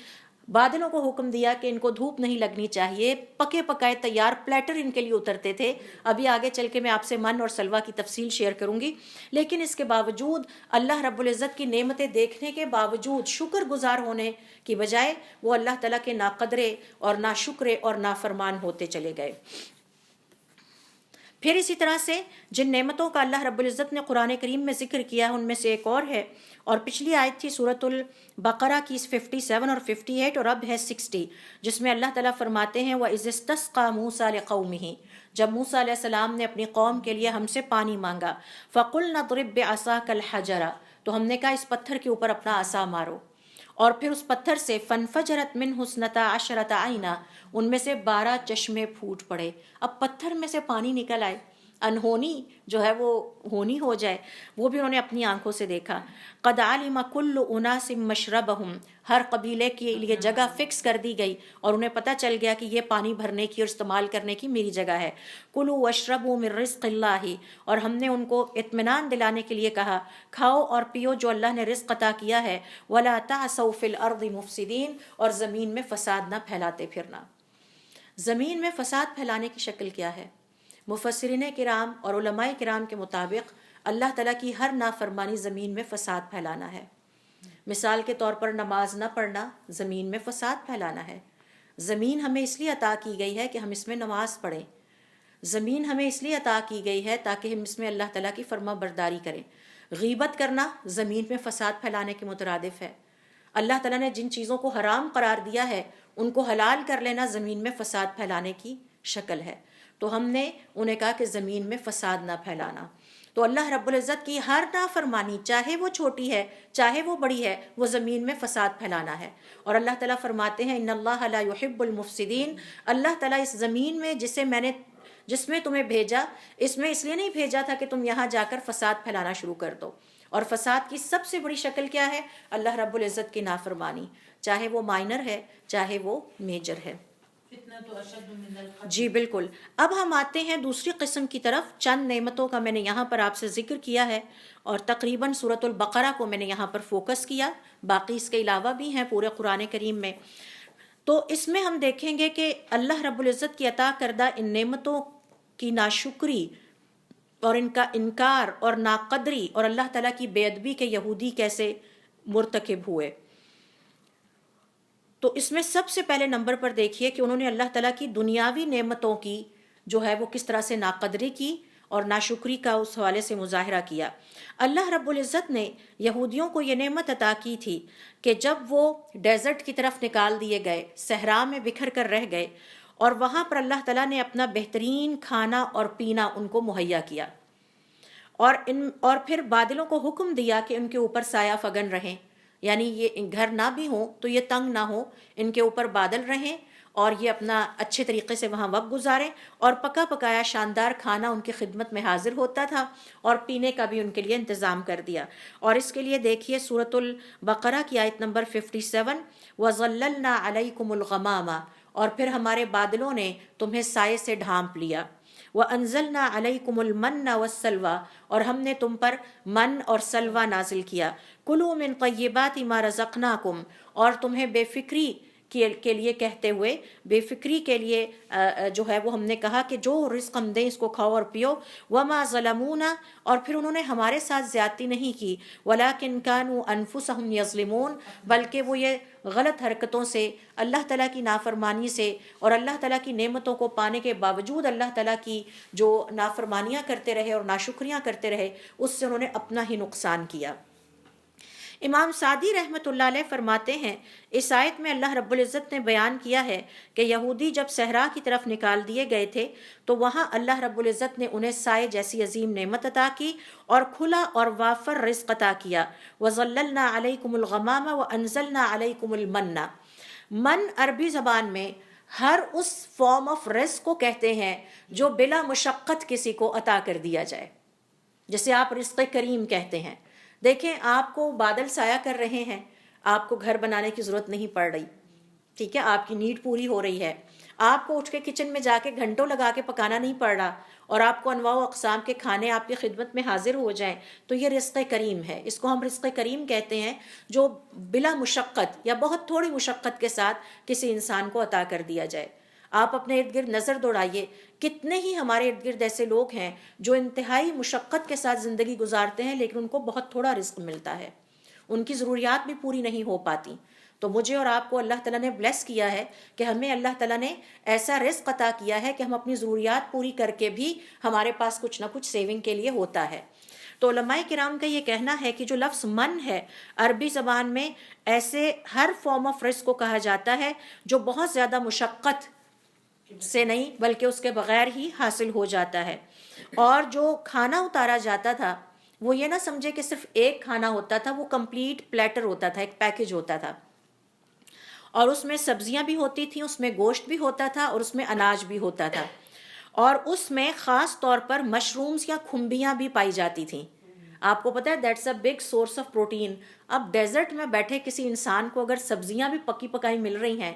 بادلوں کو حکم دیا کہ ان کو دھوپ نہیں لگنی چاہیے، پکے پکائے تیار پلیٹر ان کے لیے اترتے تھے۔ ابھی آگے چل کے میں آپ سے من اور سلوہ کی تفصیل شیئر کروں گی، لیکن اس کے باوجود اللہ رب العزت کی نعمتیں دیکھنے کے باوجود شکر گزار ہونے کی بجائے وہ اللہ تعالیٰ کے ناقدرے اور ناشکرے اور نافرمان ہوتے چلے گئے۔ پھر اسی طرح سے جن نعمتوں کا اللہ رب العزت نے قرآن کریم میں ذکر کیا ہے ان میں سے ایک اور ہے، اور پچھلی آیت تھی سورۃ البقرہ کی 57 اور 58 اور اب ہے 60، جس میں اللہ تعالیٰ فرماتے ہیں وَإِذِ اسْتَسْقَىٰ مُوسَىٰ لِقَوْمِهِ، جب موسیٰ علیہ السلام نے اپنی قوم کے لیے ہم سے پانی مانگا، فَقُلْنَا اضْرِب بِعَصَاكَ الْحَجَرَ، تو ہم نے کہا اس پتھر کے اوپر اپنا عصا مارو، اور پھر اس پتھر سے فَانْفَجَرَتْ مِنْهُ اثْنَتَا عَشْرَةَ عَيْنًا، ان میں سے 12 چشمے پھوٹ پڑے۔ اب پتھر میں سے پانی نکل آئے، انہونی جو ہے وہ ہونی ہو جائے، وہ بھی انہوں نے اپنی آنکھوں سے دیکھا۔ قد علم کل اناس مشربہم، ہر قبیلے کے لیے جگہ فکس کر دی گئی اور انہیں پتہ چل گیا کہ یہ پانی بھرنے کی اور استعمال کرنے کی میری جگہ ہے۔ کلوا واشربوا من رزق اللہ، اور ہم نے ان کو اطمینان دلانے کے لیے کہا کھاؤ اور پیو جو اللہ نے رزق عطا کیا ہے، ولا تعثوا فی الارض مفسدین، اور زمین میں فساد نہ پھیلاتے پھرنا۔ زمین میں فساد پھیلانے کی شکل کیا ہے؟ مفسرین کرام اور علماء کرام کے مطابق اللہ تعالیٰ کی ہر نافرمانی زمین میں فساد پھیلانا ہے۔ مثال کے طور پر نماز نہ پڑھنا زمین میں فساد پھیلانا ہے۔ زمین ہمیں اس لیے عطا کی گئی ہے کہ ہم اس میں نماز پڑھیں، زمین ہمیں اس لیے عطا کی گئی ہے تاکہ ہم اس میں اللہ تعالیٰ کی فرما برداری کریں۔ غیبت کرنا زمین میں فساد پھیلانے کے مترادف ہے۔ اللہ تعالیٰ نے جن چیزوں کو حرام قرار دیا ہے ان کو حلال کر لینا زمین میں فساد پھیلانے کی شکل ہے۔ تو ہم نے انہیں کہا کہ زمین میں فساد نہ پھیلانا۔ تو اللہ رب العزت کی ہر نافرمانی چاہے وہ چھوٹی ہے چاہے وہ بڑی ہے، وہ زمین میں فساد پھیلانا ہے۔ اور اللہ تعالیٰ فرماتے ہیں ان اللہ لا يحب المفسدین، اللہ تعالیٰ اس زمین میں جس میں تمہیں بھیجا، اس میں اس لیے نہیں بھیجا تھا کہ تم یہاں جا کر فساد پھیلانا شروع کر دو۔ اور فساد کی سب سے بڑی شکل کیا ہے؟ اللہ رب العزت کی نافرمانی، چاہے وہ مائنر ہے چاہے وہ میجر ہے۔ جی بالکل۔ اب ہم آتے ہیں دوسری قسم کی طرف۔ چند نعمتوں کا میں نے یہاں پر آپ سے ذکر کیا ہے اور تقریباً سورۃ البقرہ کو میں نے یہاں پر فوکس کیا، باقی اس کے علاوہ بھی ہیں پورے قرآن کریم میں۔ تو اس میں ہم دیکھیں گے کہ اللہ رب العزت کی عطا کردہ ان نعمتوں کی ناشکری اور ان کا انکار اور ناقدری اور اللہ تعالیٰ کی بے ادبی کے یہودی کیسے مرتکب ہوئے۔ تو اس میں سب سے پہلے نمبر پر دیکھیے کہ انہوں نے اللہ تعالیٰ کی دنیاوی نعمتوں کی جو ہے وہ کس طرح سے ناقدری کی اور ناشکری کا اس حوالے سے مظاہرہ کیا۔ اللہ رب العزت نے یہودیوں کو یہ نعمت عطا کی تھی کہ جب وہ ڈیزرٹ کی طرف نکال دیے گئے، صحرا میں بکھر کر رہ گئے، اور وہاں پر اللہ تعالیٰ نے اپنا بہترین کھانا اور پینا ان کو مہیا کیا، اور پھر بادلوں کو حکم دیا کہ ان کے اوپر سایہ فگن رہیں، یعنی یہ گھر نہ بھی ہوں تو یہ تنگ نہ ہو، ان کے اوپر بادل رہیں اور یہ اپنا اچھے طریقے سے وہاں وقت گزاریں، اور پکا پکایا شاندار کھانا ان کی خدمت میں حاضر ہوتا تھا، اور پینے کا بھی ان کے لیے انتظام کر دیا۔ اور اس کے لیے دیکھیے سورۃ البقرہ کی آیت نمبر 57، وَظَلَّلْنَا عَلَيْكُمُ الْغَمَامَ، اور پھر ہمارے بادلوں نے تمہیں سائے سے ڈھانپ لیا۔ وَأَنزَلْنَا عَلَيْكُمُ الْمَنَّ وَالسَّلْوَىٰ، اور ہم نے تم پر من اور سلوہ نازل کیا۔ کُلُوا مِن طَيِّبَاتِ مَا رَزَقْنَاكُمْ، اور تمہیں بے فکری کے لیے کہتے ہوئے، بے فکری کے لیے جو ہے وہ ہم نے کہا کہ جو رزق ہم دیں اس کو کھاؤ اور پیو۔ وَمَا ظَلَمُونَا، اور پھر انہوں نے ہمارے ساتھ زیادتی نہیں کی، وَلَٰكِن كَانُوا أَنفُسَهُمْ يَظْلِمُونَ، بلکہ وہ یہ غلط حرکتوں سے، اللہ تعالیٰ کی نافرمانی سے اور اللہ تعالیٰ کی نعمتوں کو پانے کے باوجود اللہ تعالیٰ کی جو نافرمانیاں کرتے رہے اور ناشکریاں کرتے رہے، اس سے انہوں نے اپنا ہی نقصان کیا۔ امام سعدی رحمۃ اللہ علیہ فرماتے ہیں اس آیت میں اللہ رب العزت نے بیان کیا ہے کہ یہودی جب صحرا کی طرف نکال دیے گئے تھے تو وہاں اللہ رب العزت نے انہیں سائے جیسی عظیم نعمت عطا کی اور کھلا اور وافر رزق عطا کیا. وَظَلَّلْنَا عَلَيْكُمُ الْغَمَامَ وَأَنزَلْنَا عَلَيْكُمُ الْمَنَّ. من عربی زبان میں ہر اس فارم آف رزق کو کہتے ہیں جو بلا مشقت کسی کو عطا کر دیا جائے، جسے آپ رزق کریم کہتے ہیں. دیکھیں آپ کو بادل سایہ کر رہے ہیں، آپ کو گھر بنانے کی ضرورت نہیں پڑ رہی، ٹھیک ہے، آپ کی نیڈ پوری ہو رہی ہے، آپ کو اٹھ کے کچن میں جا کے گھنٹوں لگا کے پکانا نہیں پڑ رہا اور آپ کو انواع و اقسام کے کھانے آپ کی خدمت میں حاضر ہو جائیں، تو یہ رزق کریم ہے. اس کو ہم رزق کریم کہتے ہیں جو بلا مشقت یا بہت تھوڑی مشقت کے ساتھ کسی انسان کو عطا کر دیا جائے. آپ اپنے ارد گرد نظر دوڑائیے، کتنے ہی ہمارے ارد گرد ایسے لوگ ہیں جو انتہائی مشقت کے ساتھ زندگی گزارتے ہیں لیکن ان کو بہت تھوڑا رزق ملتا ہے، ان کی ضروریات بھی پوری نہیں ہو پاتی. تو مجھے اور آپ کو اللہ تعالیٰ نے بلیس کیا ہے کہ ہمیں اللہ تعالیٰ نے ایسا رزق عطا کیا ہے کہ ہم اپنی ضروریات پوری کر کے بھی ہمارے پاس کچھ نہ کچھ سیونگ کے لیے ہوتا ہے. تو علماء کرام کا یہ کہنا ہے کہ جو لفظ من ہے عربی زبان میں ایسے ہر فارم آف رزق کو کہا جاتا ہے جو بہت زیادہ مشقت سے نہیں بلکہ اس کے بغیر ہی حاصل ہو جاتا ہے. اور جو کھانا اتارا جاتا تھا وہ یہ نہ سمجھے کہ صرف ایک کھانا ہوتا تھا، وہ کمپلیٹ پلیٹر ہوتا تھا، ایک پیکج ہوتا تھا، اور اس میں سبزیاں بھی ہوتی تھیں، اس میں گوشت بھی ہوتا تھا اور اس میں اناج بھی ہوتا تھا، اور اس میں خاص طور پر مشرومز یا کھمبیاں بھی پائی جاتی تھیں. آپ کو پتہ ہے that's a big source of protein. اب ڈیزرٹ میں بیٹھے کسی انسان کو اگر سبزیاں بھی پکی پکائی مل رہی ہیں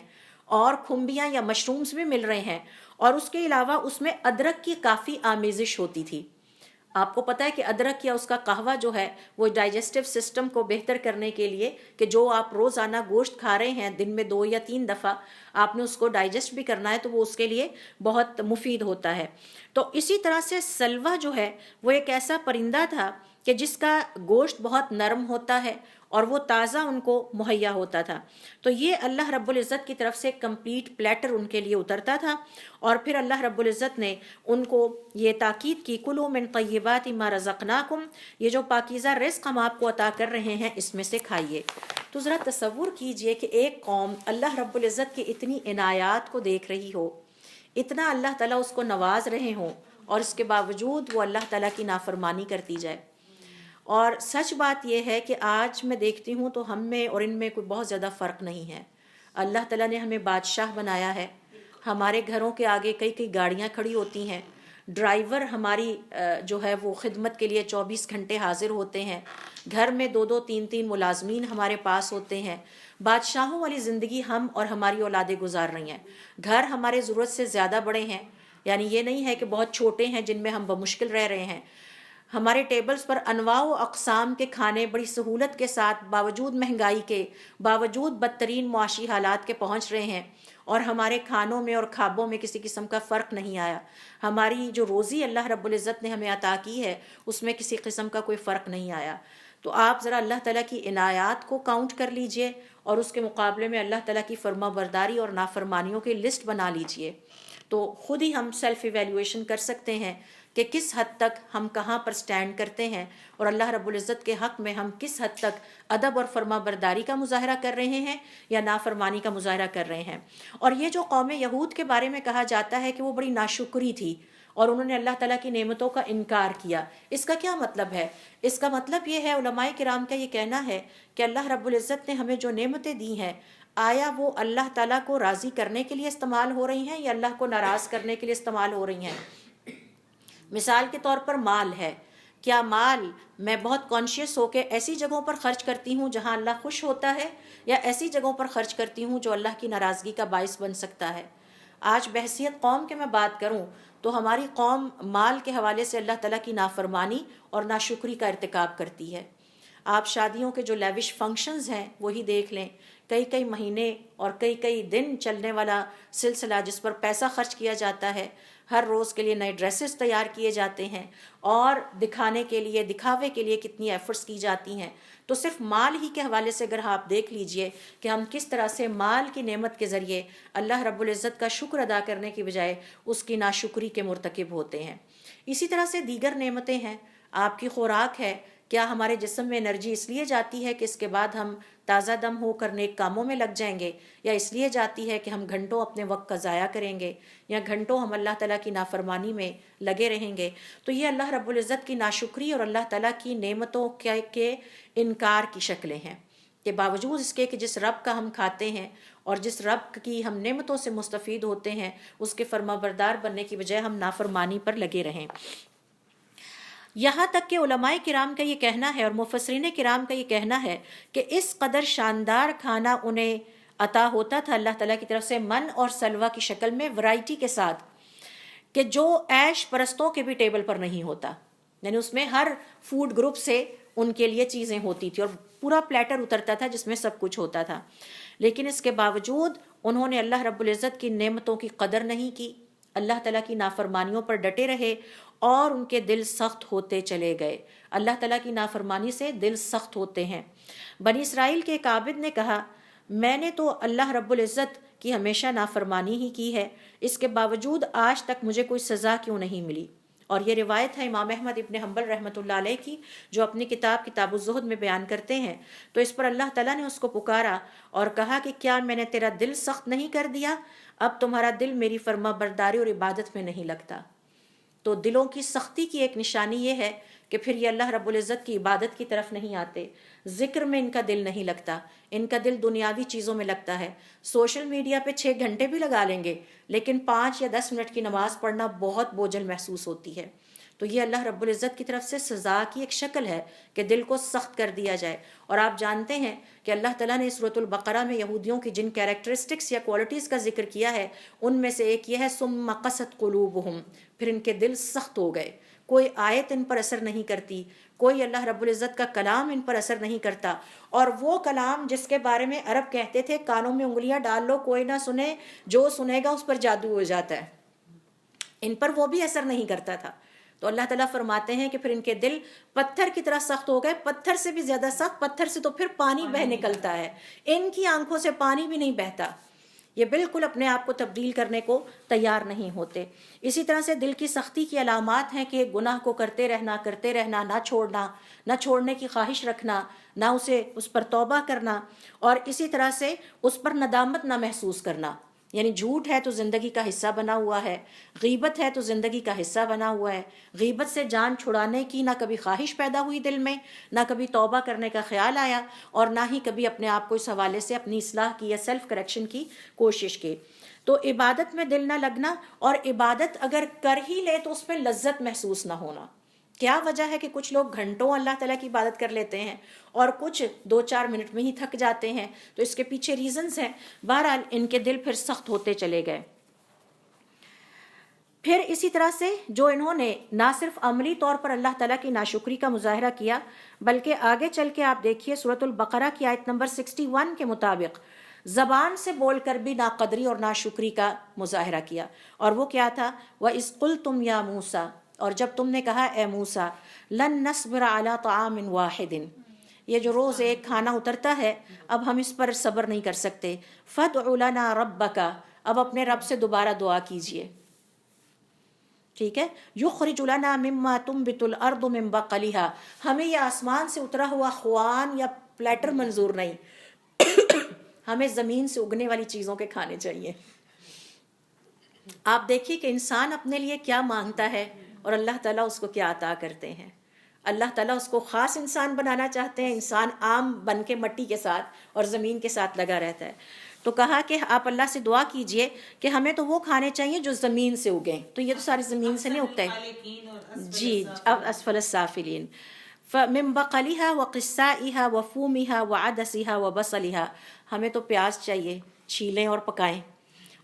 اور کھمبیاں یا مشرومز بھی مل رہے ہیں اور اس کے علاوہ اس میں ادرک کی کافی آمیزش ہوتی تھی. آپ کو پتہ ہے کہ ادرک یا اس کا قہوہ جو ہے وہ ڈائجسٹو سسٹم کو بہتر کرنے کے لیے کہ جو آپ روزانہ گوشت کھا رہے ہیں دن میں 2 یا 3 دفعہ آپ نے اس کو ڈائجسٹ بھی کرنا ہے تو وہ اس کے لیے بہت مفید ہوتا ہے. تو اسی طرح سے سلوا جو ہے وہ ایک ایسا پرندہ تھا کہ جس کا گوشت بہت نرم ہوتا ہے اور وہ تازہ ان کو مہیا ہوتا تھا. تو یہ اللہ رب العزت کی طرف سے کمپلیٹ پلیٹر ان کے لیے اترتا تھا، اور پھر اللہ رب العزت نے ان کو یہ تاکید کی کلوا من طیبات ما رزقناکم، یہ جو پاکیزہ رزق ہم آپ کو عطا کر رہے ہیں اس میں سے کھائیے. تو ذرا تصور کیجئے کہ ایک قوم اللہ رب العزت کی اتنی عنایات کو دیکھ رہی ہو، اتنا اللہ تعالیٰ اس کو نواز رہے ہوں، اور اس کے باوجود وہ اللہ تعالیٰ کی نافرمانی کرتی جائے. اور سچ بات یہ ہے کہ آج میں دیکھتی ہوں تو ہم میں اور ان میں کوئی بہت زیادہ فرق نہیں ہے. اللہ تعالیٰ نے ہمیں بادشاہ بنایا ہے، ہمارے گھروں کے آگے کئی کئی گاڑیاں کھڑی ہوتی ہیں، ڈرائیور ہماری جو ہے وہ خدمت کے لیے 24 گھنٹے حاضر ہوتے ہیں، گھر میں 2-2 3-3 ملازمین ہمارے پاس ہوتے ہیں. بادشاہوں والی زندگی ہم اور ہماری اولادیں گزار رہی ہیں. گھر ہمارے ضرورت سے زیادہ بڑے ہیں، یعنی یہ نہیں ہے کہ بہت چھوٹے ہیں جن میں ہم بمشکل رہ رہے ہیں. ہمارے ٹیبلز پر انواع و اقسام کے کھانے بڑی سہولت کے ساتھ باوجود مہنگائی کے، باوجود بدترین معاشی حالات کے پہنچ رہے ہیں، اور ہمارے کھانوں میں اور خوابوں میں کسی قسم کا فرق نہیں آیا. ہماری جو روزی اللہ رب العزت نے ہمیں عطا کی ہے اس میں کسی قسم کا کوئی فرق نہیں آیا. تو آپ ذرا اللہ تعالیٰ کی عنایات کو کاؤنٹ کر لیجئے اور اس کے مقابلے میں اللہ تعالیٰ کی فرما برداری اور نافرمانیوں کی لسٹ بنا لیجئے، تو خود ہی ہم سیلف ایویلیویشن کر سکتے ہیں کہ کس حد تک ہم کہاں پر سٹینڈ کرتے ہیں اور اللہ رب العزت کے حق میں ہم کس حد تک ادب اور فرما برداری کا مظاہرہ کر رہے ہیں یا نافرمانی کا مظاہرہ کر رہے ہیں. اور یہ جو قوم یہود کے بارے میں کہا جاتا ہے کہ وہ بڑی ناشکری تھی اور انہوں نے اللہ تعالیٰ کی نعمتوں کا انکار کیا، اس کا کیا مطلب ہے؟ اس کا مطلب یہ ہے، علماء کرام کا یہ کہنا ہے کہ اللہ رب العزت نے ہمیں جو نعمتیں دی ہیں آیا وہ اللہ تعالیٰ کو راضی کرنے کے لیے استعمال ہو رہی ہیں یا اللہ کو ناراض کرنے کے لیے استعمال ہو رہی ہیں؟ مثال کے طور پر مال ہے، کیا مال میں بہت کانشیس ہو کے ایسی جگہوں پر خرچ کرتی ہوں جہاں اللہ خوش ہوتا ہے، یا ایسی جگہوں پر خرچ کرتی ہوں جو اللہ کی ناراضگی کا باعث بن سکتا ہے؟ آج بحیثیت قوم کے میں بات کروں تو ہماری قوم مال کے حوالے سے اللہ تعالیٰ کی نافرمانی اور ناشکری کا ارتکاب کرتی ہے. آپ شادیوں کے جو لیوش فنکشنز ہیں وہی دیکھ لیں، کئی کئی مہینے اور کئی کئی دن چلنے والا سلسلہ جس پر پیسہ خرچ کیا جاتا ہے، ہر روز کے لیے نئے ڈریسز تیار کیے جاتے ہیں اور دکھانے کے لیے، دکھاوے کے لیے کتنی ایفرٹس کی جاتی ہیں. تو صرف مال ہی کے حوالے سے اگر آپ دیکھ لیجئے کہ ہم کس طرح سے مال کی نعمت کے ذریعے اللہ رب العزت کا شکر ادا کرنے کی بجائے اس کی ناشکری کے مرتکب ہوتے ہیں. اسی طرح سے دیگر نعمتیں ہیں، آپ کی خوراک ہے، کیا ہمارے جسم میں انرجی اس لیے جاتی ہے کہ اس کے بعد ہم تازہ دم ہو کر نیک کاموں میں لگ جائیں گے، یا اس لیے جاتی ہے کہ ہم گھنٹوں اپنے وقت کا ضائع کریں گے، یا گھنٹوں ہم اللہ تعالیٰ کی نافرمانی میں لگے رہیں گے؟ تو یہ اللہ رب العزت کی ناشکری اور اللہ تعالیٰ کی نعمتوں کے انکار کی شکلیں ہیں، کہ باوجود اس کے کہ جس رب کا ہم کھاتے ہیں اور جس رب کی ہم نعمتوں سے مستفید ہوتے ہیں، اس کے فرما بردار بننے کی بجائے ہم نافرمانی پر لگے رہیں۔ یہاں تک کہ علماء کرام کا یہ کہنا ہے اور مفسرین کرام کا یہ کہنا ہے کہ اس قدر شاندار کھانا انہیں عطا ہوتا تھا اللہ تعالیٰ کی طرف سے من اور سلوہ کی شکل میں ورائٹی کے ساتھ، کہ جو عیش پرستوں کے بھی ٹیبل پر نہیں ہوتا، یعنی اس میں ہر فوڈ گروپ سے ان کے لیے چیزیں ہوتی تھی اور پورا پلیٹر اترتا تھا جس میں سب کچھ ہوتا تھا، لیکن اس کے باوجود انہوں نے اللہ رب العزت کی نعمتوں کی قدر نہیں کی، اللہ تعالیٰ کی نافرمانیوں پر ڈٹے رہے اور ان کے دل سخت ہوتے چلے گئے۔ اللہ تعالیٰ کی نافرمانی سے دل سخت ہوتے ہیں۔ بنی اسرائیل کے ایک عابد نے کہا، میں نے تو اللہ رب العزت کی ہمیشہ نافرمانی ہی کی ہے، اس کے باوجود آج تک مجھے کوئی سزا کیوں نہیں ملی؟ اور یہ روایت ہے امام احمد ابن حنبل رحمۃ اللہ علیہ کی، جو اپنی کتاب الزہد میں بیان کرتے ہیں۔ تو اس پر اللہ تعالیٰ نے اس کو پکارا اور کہا کہ کیا میں نے تیرا دل سخت نہیں کر دیا؟ اب تمہارا دل میری فرما برداری اور عبادت میں نہیں لگتا۔ تو دلوں کی سختی کی ایک نشانی یہ ہے کہ پھر یہ اللہ رب العزت کی عبادت کی طرف نہیں آتے، ذکر میں ان کا دل نہیں لگتا، ان کا دل دنیاوی چیزوں میں لگتا ہے۔ سوشل میڈیا پہ 6 گھنٹے بھی لگا لیں گے، لیکن 5 یا 10 منٹ کی نماز پڑھنا بہت بوجھل محسوس ہوتی ہے۔ تو یہ اللہ رب العزت کی طرف سے سزا کی ایک شکل ہے کہ دل کو سخت کر دیا جائے۔ اور آپ جانتے ہیں کہ اللہ تعالیٰ نے سورۃ البقرہ میں یہودیوں کی جن کیریکٹرسٹکس یا کوالٹیز کا ذکر کیا ہے، ان میں سے ایک یہ ہے ثم قست قلوبہم، پھر ان کے دل سخت ہو گئے، کوئی آیت ان پر اثر نہیں کرتی، کوئی اللہ رب العزت کا کلام ان پر اثر نہیں کرتا، اور وہ کلام جس کے بارے میں عرب کہتے تھے کانوں میں انگلیاں ڈال لو کوئی نہ سنے، جو سنے گا اس پر جادو ہو جاتا ہے، ان پر وہ بھی اثر نہیں کرتا تھا۔ تو اللہ تعالیٰ فرماتے ہیں کہ پھر ان کے دل پتھر کی طرح سخت ہو گئے، پتھر سے بھی زیادہ سخت، پتھر سے تو پھر پانی بہہ نکلتا ہے، ان کی آنکھوں سے پانی بھی نہیں بہتا، یہ بالکل اپنے آپ کو تبدیل کرنے کو تیار نہیں ہوتے۔ اسی طرح سے دل کی سختی کی علامات ہیں کہ گناہ کو کرتے رہنا، نہ چھوڑنا، نہ چھوڑنے کی خواہش رکھنا، نہ اس پر توبہ کرنا، اور اسی طرح سے اس پر ندامت نہ محسوس کرنا، یعنی جھوٹ ہے تو زندگی کا حصہ بنا ہوا ہے، غیبت ہے تو زندگی کا حصہ بنا ہوا ہے، غیبت سے جان چھڑانے کی نہ کبھی خواہش پیدا ہوئی دل میں، نہ کبھی توبہ کرنے کا خیال آیا، اور نہ ہی کبھی اپنے آپ کو اس حوالے سے اپنی اصلاح کی یا سیلف کریکشن کی کوشش کی۔ تو عبادت میں دل نہ لگنا، اور عبادت اگر کر ہی لے تو اس میں لذت محسوس نہ ہونا۔ کیا وجہ ہے کہ کچھ لوگ گھنٹوں اللہ تعالیٰ کی عبادت کر لیتے ہیں اور کچھ 2-4 منٹ میں ہی تھک جاتے ہیں؟ تو اس کے پیچھے ریزنز ہیں۔ بہرحال ان کے دل پھر سخت ہوتے چلے گئے۔ پھر اسی طرح سے جو انہوں نے نہ صرف عملی طور پر اللہ تعالیٰ کی ناشکری کا مظاہرہ کیا، بلکہ آگے چل کے آپ دیکھیے سورۃ البقرہ کی آیت نمبر 61 کے مطابق زبان سے بول کر بھی ناقدری اور ناشکری کا مظاہرہ کیا۔ اور وہ کیا تھا؟ وَإِذْ قُلْتُمْ يَا مُوسَىٰ، اور جب تم نے کہا اے موسیٰ، لَن نَصْبِرَ عَلَىٰ طَعَامٍ وَاحِدٍ، یہ جو روز ایک کھانا اترتا ہے اب ہم اس پر صبر نہیں کر سکتے، فَادْعُ لَنَا رَبَّكَ، اب اپنے رب سے دوبارہ دعا کیجئے، ٹھیک ہے، یخرج لنا مما تنبت الارض من بقلها، ہمیں یہ آسمان سے اترا ہوا خوان یا پلیٹر منظور نہیں، ہمیں زمین سے اگنے والی چیزوں کے کھانے چاہیے۔ آپ دیکھیے کہ انسان اپنے لیے کیا مانگتا ہے اور اللہ تعالیٰ اس کو کیا عطا کرتے ہیں۔ اللہ تعالیٰ اس کو خاص انسان بنانا چاہتے ہیں، انسان عام بن کے مٹی کے ساتھ اور زمین کے ساتھ لگا رہتا ہے۔ تو کہا کہ آپ اللہ سے دعا کیجئے کہ ہمیں تو وہ کھانے چاہیے جو زمین سے اگیں، تو یہ تو ساری زمین سے نہیں اگتا ہے، جی، اب اسفل السافلین، فَمِن بَقَلِهَا وَقِسَّائِهَا وَفُومِهَا وَعَدَسِهَا وَبَصَلِهَا، ہمیں تو پیاز چاہیے، چھیلیں اور پکائیں،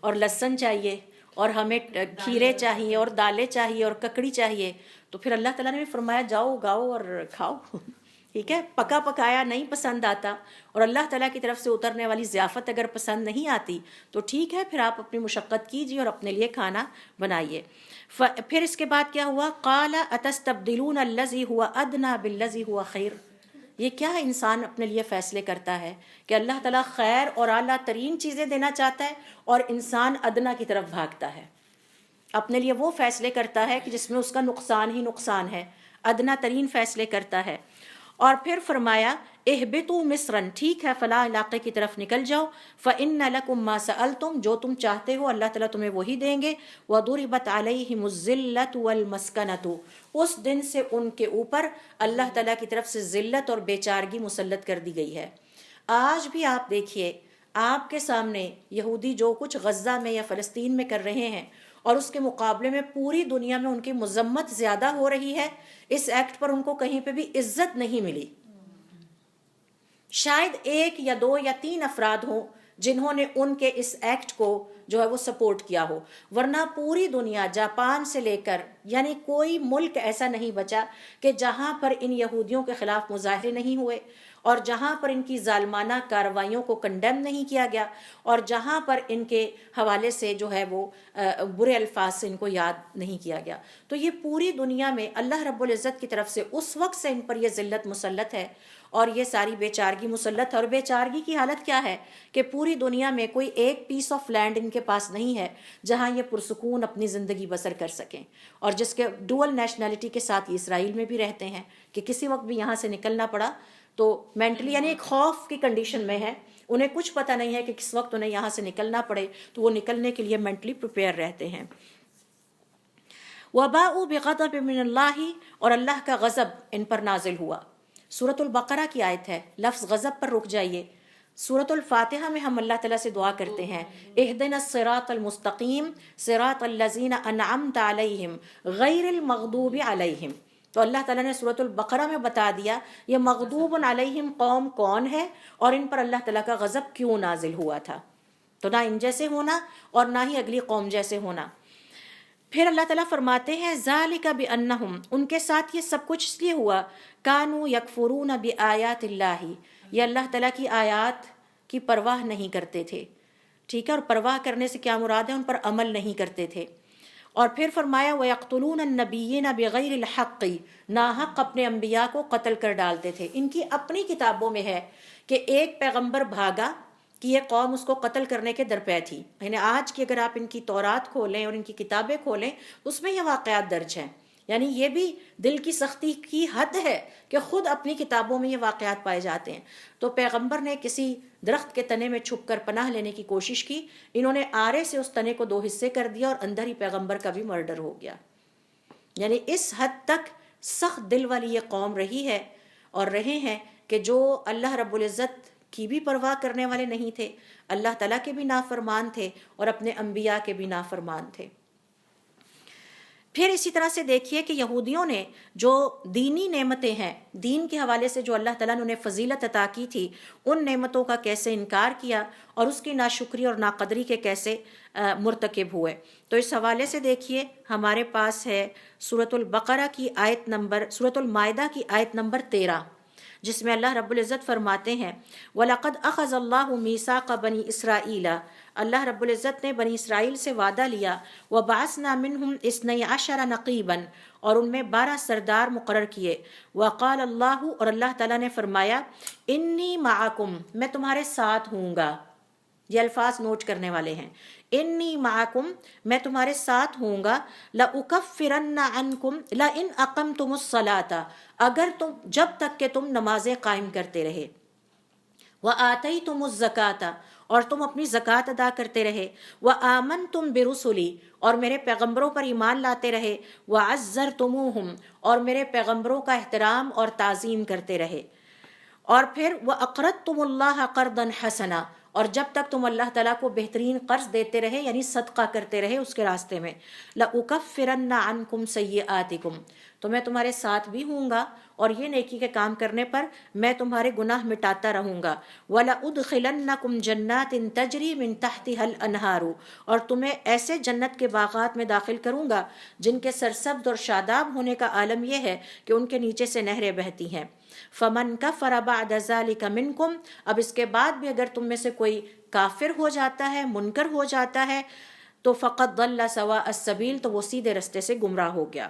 اور لہسن چاہیے، اور ہمیں کھیرے چاہیے، اور دالیں چاہیے، اور ککڑی چاہیے۔ تو پھر اللہ تعالیٰ نے فرمایا جاؤ اگاؤ اور کھاؤ، ٹھیک ہے، پکا پکایا نہیں پسند آتا اور اللہ تعالیٰ کی طرف سے اترنے والی ضیافت اگر پسند نہیں آتی تو ٹھیک ہے، پھر آپ اپنی مشقت کیجیے اور اپنے لیے کھانا بنائیے۔ پھر اس کے بعد کیا ہوا؟ قال اتستبدلون الذی هو ادنی بالذی هو خیر، یہ کیا انسان اپنے لیے فیصلے کرتا ہے کہ اللہ تعالیٰ خیر اور اعلیٰ ترین چیزیں دینا چاہتا ہے اور انسان ادنا کی طرف بھاگتا ہے، اپنے لیے وہ فیصلے کرتا ہے کہ جس میں اس کا نقصان ہی نقصان ہے، ادنا ترین فیصلے کرتا ہے۔ اور پھر فرمایا اہبطوا مصرن، ٹھیک ہے فلاں علاقے کی طرف نکل جاؤ، فإن لکم ما سألتم، جو تم چاہتے ہو اللہ تعالیٰ تمہیں وہی دیں گے، وضربت علیہم الذلۃ والمسکنۃ، اس دن سے ان کے اوپر اللہ تعالیٰ کی طرف سے ذلت اور بیچارگی مسلط کر دی گئی ہے۔ آج بھی آپ دیکھیے آپ کے سامنے یہودی جو کچھ غزہ میں یا فلسطین میں کر رہے ہیں، اور اس کے مقابلے میں پوری دنیا میں ان کی مذمت زیادہ ہو رہی ہے، اس ایکٹ پر ان کو کہیں پہ بھی عزت نہیں ملی۔ شاید 1 یا 2 یا 3 افراد ہوں جنہوں نے ان کے اس ایکٹ کو جو ہے وہ سپورٹ کیا ہو، ورنہ پوری دنیا جاپان سے لے کر یعنی کوئی ملک ایسا نہیں بچا کہ جہاں پر ان یہودیوں کے خلاف مظاہرے نہیں ہوئے، اور جہاں پر ان کی ظالمانہ کارروائیوں کو کنڈیم نہیں کیا گیا، اور جہاں پر ان کے حوالے سے جو ہے وہ برے الفاظ سے ان کو یاد نہیں کیا گیا۔ تو یہ پوری دنیا میں اللہ رب العزت کی طرف سے اس وقت سے ان پر یہ ذلت مسلط ہے، اور یہ ساری بیچارگی مسلط ہے۔ اور بیچارگی کی حالت کیا ہے کہ پوری دنیا میں کوئی ایک پیس آف لینڈ ان کے پاس نہیں ہے جہاں یہ پرسکون اپنی زندگی بسر کر سکیں، اور جس کے ڈوئل نیشنلٹی کے ساتھ یہ اسرائیل میں بھی رہتے ہیں کہ کسی وقت بھی یہاں سے نکلنا پڑا تو مینٹلی یعنی ایک خوف کی کنڈیشن میں ہے، انہیں کچھ پتہ نہیں ہے کہ کس وقت انہیں یہاں سے نکلنا پڑے، تو وہ نکلنے کے لیے مینٹلی پریپیئر رہتے ہیں۔ وباءوا بغضب من اللہ، اور اللہ کا غضب ان پر نازل ہوا۔ سورۃ البقرہ کی آیت ہے، لفظ غضب پر رک جائیے۔ سورۃ الفاتحہ میں ہم اللہ تعالیٰ سے دعا کرتے ہیں اہدنا الصراط المستقیم صراط الذین انعمت علیہم غیر المغضوب علیہم۔ تو اللہ تعالیٰ نے سورۃ البقرہ میں بتا دیا یہ مغضوب علیہم قوم کون ہے اور ان پر اللہ تعالیٰ کا غضب کیوں نازل ہوا تھا۔ تو نہ ان جیسے ہونا اور نہ ہی اگلی قوم جیسے ہونا۔ پھر اللہ تعالیٰ فرماتے ہیں ذالک بانہم، ان کے ساتھ یہ سب کچھ اس لیے ہوا کانوا یکفرون بآیات اللہ، یہ اللہ تعالیٰ کی آیات کی پرواہ نہیں کرتے تھے، ٹھیک ہے، اور پرواہ کرنے سے کیا مراد ہے، ان پر عمل نہیں کرتے تھے۔ اور پھر فرمایا وَيَقْتُلُونَ النَّبِيِّينَ بِغَيْرِ الْحَقِّ، ناحق اپنے انبیاء کو قتل کر ڈالتے تھے۔ ان کی اپنی کتابوں میں ہے کہ ایک پیغمبر بھاگا کہ یہ قوم اس کو قتل کرنے کے درپے تھی، یعنی آج کی اگر آپ ان کی تورات کھولیں اور ان کی کتابیں کھولیں اس میں یہ واقعات درج ہیں، یعنی یہ بھی دل کی سختی کی حد ہے کہ خود اپنی کتابوں میں یہ واقعات پائے جاتے ہیں۔ تو پیغمبر نے کسی درخت کے تنے میں چھپ کر پناہ لینے کی کوشش کی، انہوں نے آرے سے اس تنے کو 2 حصے کر دیا اور اندر ہی پیغمبر کا بھی مرڈر ہو گیا۔ یعنی اس حد تک سخت دل والی یہ قوم رہی ہے اور رہے ہیں کہ جو اللہ رب العزت کی بھی پرواہ کرنے والے نہیں تھے، اللہ تعالیٰ کے بھی نافرمان تھے اور اپنے انبیاء کے بھی نافرمان تھے۔ پھر اسی طرح سے دیکھیے کہ یہودیوں نے جو دینی نعمتیں ہیں، دین کے حوالے سے جو اللہ تعالیٰ نے انہیں فضیلت عطا کی تھی، ان نعمتوں کا کیسے انکار کیا اور اس کی ناشکری اور ناقدری کے کیسے مرتکب ہوئے۔ تو اس حوالے سے دیکھیے ہمارے پاس ہے سورۃ البقرہ کی آیت نمبر، سورۃ المائدہ کی آیت نمبر 13، جس میں اللہ رب العزت فرماتے ہیں وَلَقَدْ أَخَذَ اللَّهُ مِيثَاقَ بَنِي إِسْرَائِيلَ، اللہ رب العزت نے بنی اسرائیل سے وعدہ لیا وَبَعَثْنَا مِنْهُمْ 12 نَقِيبًا، اور ان میں 12 سردار مقرر کیے، وَقَالَ اللَّهُ، اور اللہ تعالیٰ نے فرمایا إِنِّي مَعَكُمْ، میں تمہارے ساتھ ہوں گا۔ یہ الفاظ نوٹ کرنے والے ہیں، انی معکم، میں تمہارے ساتھ ہوں گا، لأکفرن عنکم لئن اقمتم الصلاۃ، اگر تم جب تک کہ تم نمازیں قائم کرتے رہے، وآتیتم الزکاۃ، اور تم اپنی زکوٰۃ ادا کرتے رہے، وآمنتم برسلی، اور میرے پیغمبروں پر ایمان لاتے رہے، وعزرتموہم، اور میرے پیغمبروں کا احترام اور تعظیم کرتے رہے، اور پھر وَأَقْرَضْتُمُ اللَّهَ قَرْضًا حَسَنًا، اور جب تک تم اللہ تعالیٰ کو بہترین قرض دیتے رہے یعنی صدقہ کرتے رہے اس کے راستے میں، لَأُكَفِّرَنَّ عَنْكُمْ سَيِّئَاتِكُمْ، تو میں تمہارے ساتھ بھی ہوں گا اور یہ نیکی کے کام کرنے پر میں تمہارے گناہ مٹاتا رہوں گا، وَلَأُدْخِلَنَّكُمْ جَنَّاتٍ تَجْرِي مِن تَحْتِهَا الْأَنْهَارُ، اور تمہیں ایسے جنت کے باغات میں داخل کروں گا جن کے سرسبز اور شاداب ہونے کا عالم یہ ہے کہ ان کے نیچے سے نہریں بہتی ہیں۔ فَمَنْ كَفَرَ بَعْدَ ذَلِكَ مِنْكُمْ، اب اس کے بعد بھی اگر تم میں سے کوئی کافر ہو جاتا ہے، منکر ہو جاتا ہے، تو فَقَدْ ضَلَّ سَوَاءَ السَّبِيلِ، تو وہ سیدھے رستے سے گمراہ ہو گیا۔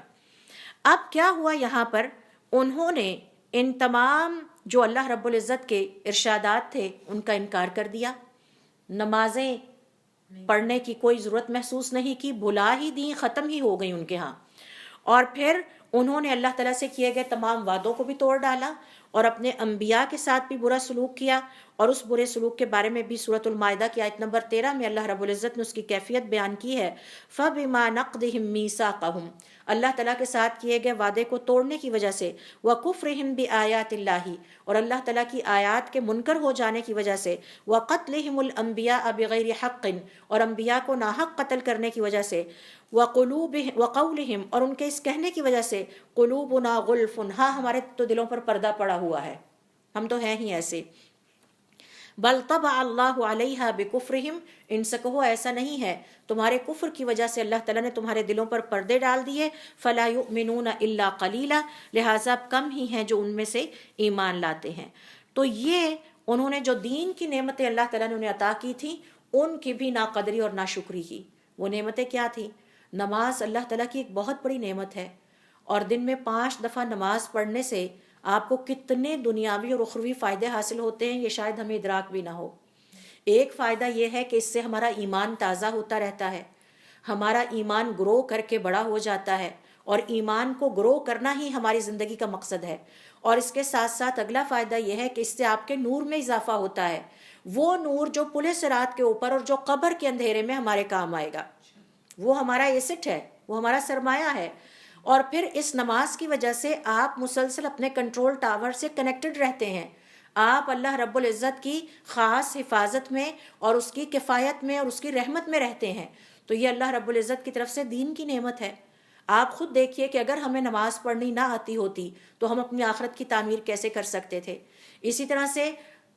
اب کیا ہوا یہاں پر، انہوں نے ان تمام جو اللہ رب العزت کے ارشادات تھے ان کا انکار کر دیا، نمازیں پڑھنے کی کوئی ضرورت محسوس نہیں کی، بھلا ہی دیں، ختم ہی ہو گئی ان کے ہاں، اور پھر انہوں نے اللہ تعالیٰ سے کیے گئے تمام وعدوں کو بھی توڑ ڈالا، اور اپنے انبیاء کے ساتھ بھی برا سلوک کیا، اور اس برے سلوک کے بارے میں بھی سورۃ المائدہ کی آیت نمبر 13 میں اللہ رب العزت نے اس کی کیفیت بیان کی ہے، فَبِمَا نَقْضِهِمْ مِيثَاقَهُمْ، اللہ تعالیٰ کے ساتھ کیے گئے وعدے کو توڑنے کی وجہ سے، وَكُفْرِهِمْ بِآيَاتِ اللَّهِ، اور اللہ تعالیٰ کی آیات کے منکر ہو جانے کی وجہ سے، وَقَتْلِهِمُ الْأَنْبِيَاءَ بِغَيْرِ حَقٍّ، اور انبیاء کو ناحق قتل کرنے کی وجہ سے، وَقَوْلِهِمْ، اور ان کے اس کہنے کی وجہ سے، قُلُوبُنَا غُلْفٌ، ہاں ہمارے تو دلوں پر پردہ پڑا ہوا ہے، ہم تو ہیں ہی ایسے، بل طبع اللہ علیہا بکفرہم، ان سے کہو ایسا نہیں ہے، تمہارے کفر کی وجہ سے اللہ تعالیٰ نے تمہارے دلوں پر پردے ڈال دیے، فلا یؤمنون الا قلیلا، لہٰذا کم ہی ہیں جو ان میں سے ایمان لاتے ہیں۔ تو یہ انہوں نے جو دین کی نعمتیں اللہ تعالیٰ نے انہیں عطا کی تھیں، ان کی بھی ناقدری اور ناشکری کی۔ وہ نعمتیں کیا تھیں؟ نماز اللہ تعالیٰ کی ایک بہت بڑی نعمت ہے، اور دن میں 5 دفعہ نماز پڑھنے سے آپ کو کتنے دنیاوی اور اخروی فائدے حاصل ہوتے ہیں، یہ شاید ہمیں ادراک بھی نہ ہو۔ ایک فائدہ یہ ہے کہ اس سے ہمارا ایمان تازہ ہوتا رہتا ہے، ہمارا ایمان گرو کر کے بڑا ہو جاتا ہے، اور ایمان کو گرو کرنا ہی ہماری زندگی کا مقصد ہے۔ اور اس کے ساتھ ساتھ اگلا فائدہ یہ ہے کہ اس سے آپ کے نور میں اضافہ ہوتا ہے، وہ نور جو پل صراط کے اوپر اور جو قبر کے اندھیرے میں ہمارے کام آئے گا، وہ ہمارا ایسٹ ہے، وہ ہمارا سرمایہ ہے۔ اور پھر اس نماز کی وجہ سے آپ مسلسل اپنے کنٹرول ٹاور سے کنیکٹڈ رہتے ہیں، آپ اللہ رب العزت کی خاص حفاظت میں اور اس کی کفایت میں اور اس کی رحمت میں رہتے ہیں۔ تو یہ اللہ رب العزت کی طرف سے دین کی نعمت ہے۔ آپ خود دیکھیے کہ اگر ہمیں نماز پڑھنی نہ آتی ہوتی تو ہم اپنی آخرت کی تعمیر کیسے کر سکتے تھے۔ اسی طرح سے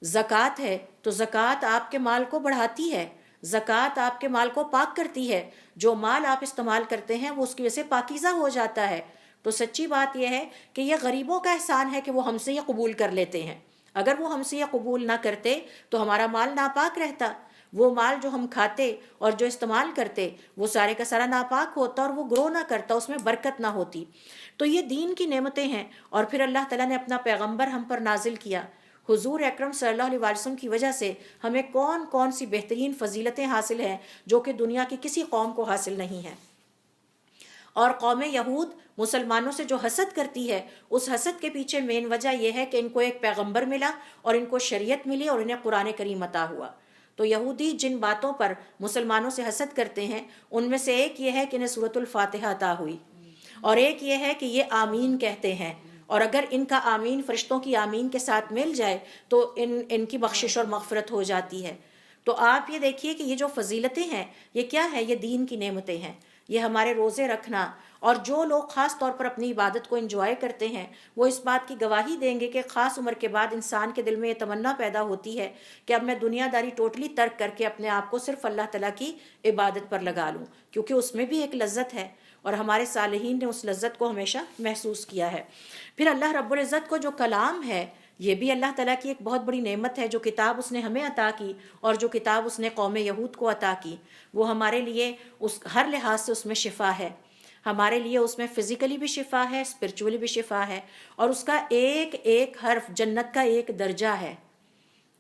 زکوٰۃ ہے تو زکوٰۃ آپ کے مال کو بڑھاتی ہے، زکوٰۃ آپ کے مال کو پاک کرتی ہے، جو مال آپ استعمال کرتے ہیں وہ اس کی وجہ سے پاکیزہ ہو جاتا ہے۔ تو سچی بات یہ ہے کہ یہ غریبوں کا احسان ہے کہ وہ ہم سے یہ قبول کر لیتے ہیں، اگر وہ ہم سے یہ قبول نہ کرتے تو ہمارا مال ناپاک رہتا، وہ مال جو ہم کھاتے اور جو استعمال کرتے وہ سارے کا سارا ناپاک ہوتا اور وہ گرو نہ کرتا، اس میں برکت نہ ہوتی۔ تو یہ دین کی نعمتیں ہیں، اور پھر اللہ تعالیٰ نے اپنا پیغمبر ہم پر نازل کیا، حضور اکرم صلی اللہ علیہ وسلم کی وجہ سے ہمیں کون کون سی بہترین فضیلتیں حاصل ہیں جو کہ دنیا کی کسی قوم کو حاصل نہیں ہیں۔ اور قوم یہود مسلمانوں سے جو حسد کرتی ہے، اس حسد کے پیچھے مین وجہ یہ ہے کہ ان کو ایک پیغمبر ملا اور ان کو شریعت ملی اور انہیں قرآن کریم عطا ہوا۔ تو یہودی جن باتوں پر مسلمانوں سے حسد کرتے ہیں، ان میں سے ایک یہ ہے کہ انہیں سورۃ الفاتحہ عطا ہوئی، اور ایک یہ ہے کہ یہ آمین کہتے ہیں، اور اگر ان کا آمین فرشتوں کی آمین کے ساتھ مل جائے تو ان کی بخشش اور مغفرت ہو جاتی ہے۔ تو آپ یہ دیکھیے کہ یہ جو فضیلتیں ہیں یہ کیا ہے؟ یہ دین کی نعمتیں ہیں۔ یہ ہمارے روزے رکھنا، اور جو لوگ خاص طور پر اپنی عبادت کو انجوائے کرتے ہیں وہ اس بات کی گواہی دیں گے کہ خاص عمر کے بعد انسان کے دل میں یہ تمنا پیدا ہوتی ہے کہ اب میں دنیا داری ٹوٹلی ترک کر کے اپنے آپ کو صرف اللہ تعالیٰ کی عبادت پر لگا لوں، کیونکہ اس میں بھی ایک لذت ہے، اور ہمارے صالحین نے اس لذت کو ہمیشہ محسوس کیا ہے۔ پھر اللہ رب العزت کو جو کلام ہے یہ بھی اللہ تعالیٰ کی ایک بہت بڑی نعمت ہے، جو کتاب اس نے ہمیں عطا کی اور جو کتاب اس نے قوم یہود کو عطا کی، وہ ہمارے لیے اس ہر لحاظ سے اس میں شفا ہے، ہمارے لیے اس میں فزیکلی بھی شفا ہے، اسپرچولی بھی شفا ہے، اور اس کا ایک ایک حرف جنت کا ایک درجہ ہے۔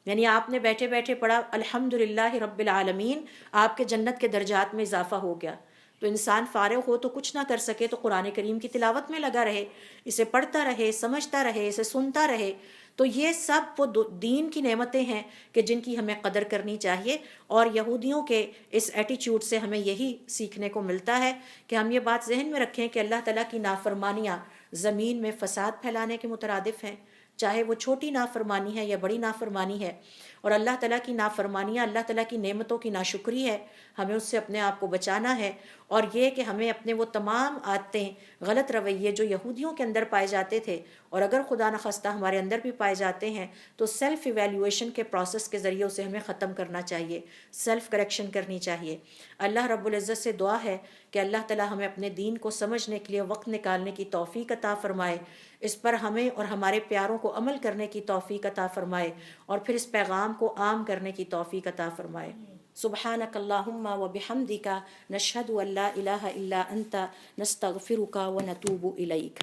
یعنی آپ نے بیٹھے بیٹھے پڑھا الحمدللہ رب العالمین، آپ کے جنت کے درجات میں اضافہ ہو گیا۔ تو انسان فارغ ہو تو کچھ نہ کر سکے تو قرآن کریم کی تلاوت میں لگا رہے، اسے پڑھتا رہے، سمجھتا رہے، اسے سنتا رہے۔ تو یہ سب وہ دین کی نعمتیں ہیں کہ جن کی ہمیں قدر کرنی چاہیے، اور یہودیوں کے اس ایٹیچیوڈ سے ہمیں یہی سیکھنے کو ملتا ہے کہ ہم یہ بات ذہن میں رکھیں کہ اللہ تعالیٰ کی نافرمانیاں زمین میں فساد پھیلانے کے مترادف ہیں، چاہے وہ چھوٹی نافرمانی ہے یا بڑی نافرمانی ہے، اور اللہ تعالیٰ کی نافرمانیاں اللہ تعالیٰ کی نعمتوں کی ناشکری ہے، ہمیں اس سے اپنے آپ کو بچانا ہے۔ اور یہ کہ ہمیں اپنے وہ تمام عادتیں، غلط رویے جو یہودیوں کے اندر پائے جاتے تھے اور اگر خدا نخواستہ ہمارے اندر بھی پائے جاتے ہیں تو سیلف ایویلیویشن کے پروسیس کے ذریعے اسے ہمیں ختم کرنا چاہیے، سیلف کریکشن کرنی چاہیے۔ اللہ رب العزت سے دعا ہے کہ اللہ تعالیٰ ہمیں اپنے دین کو سمجھنے کے لیے وقت نکالنے کی توفیق عطا فرمائے، اس پر ہمیں اور ہمارے پیاروں کو عمل کرنے کی توفیق عطا فرمائے، اور پھر اس پیغام کو عام کرنے کی توفیق عطا فرمائے۔ سبحانک اللہم و بحمدک، نشہد ان لا الہ الا انت، نستغفرک و نتوب الیک۔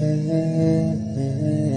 Mm-hmm.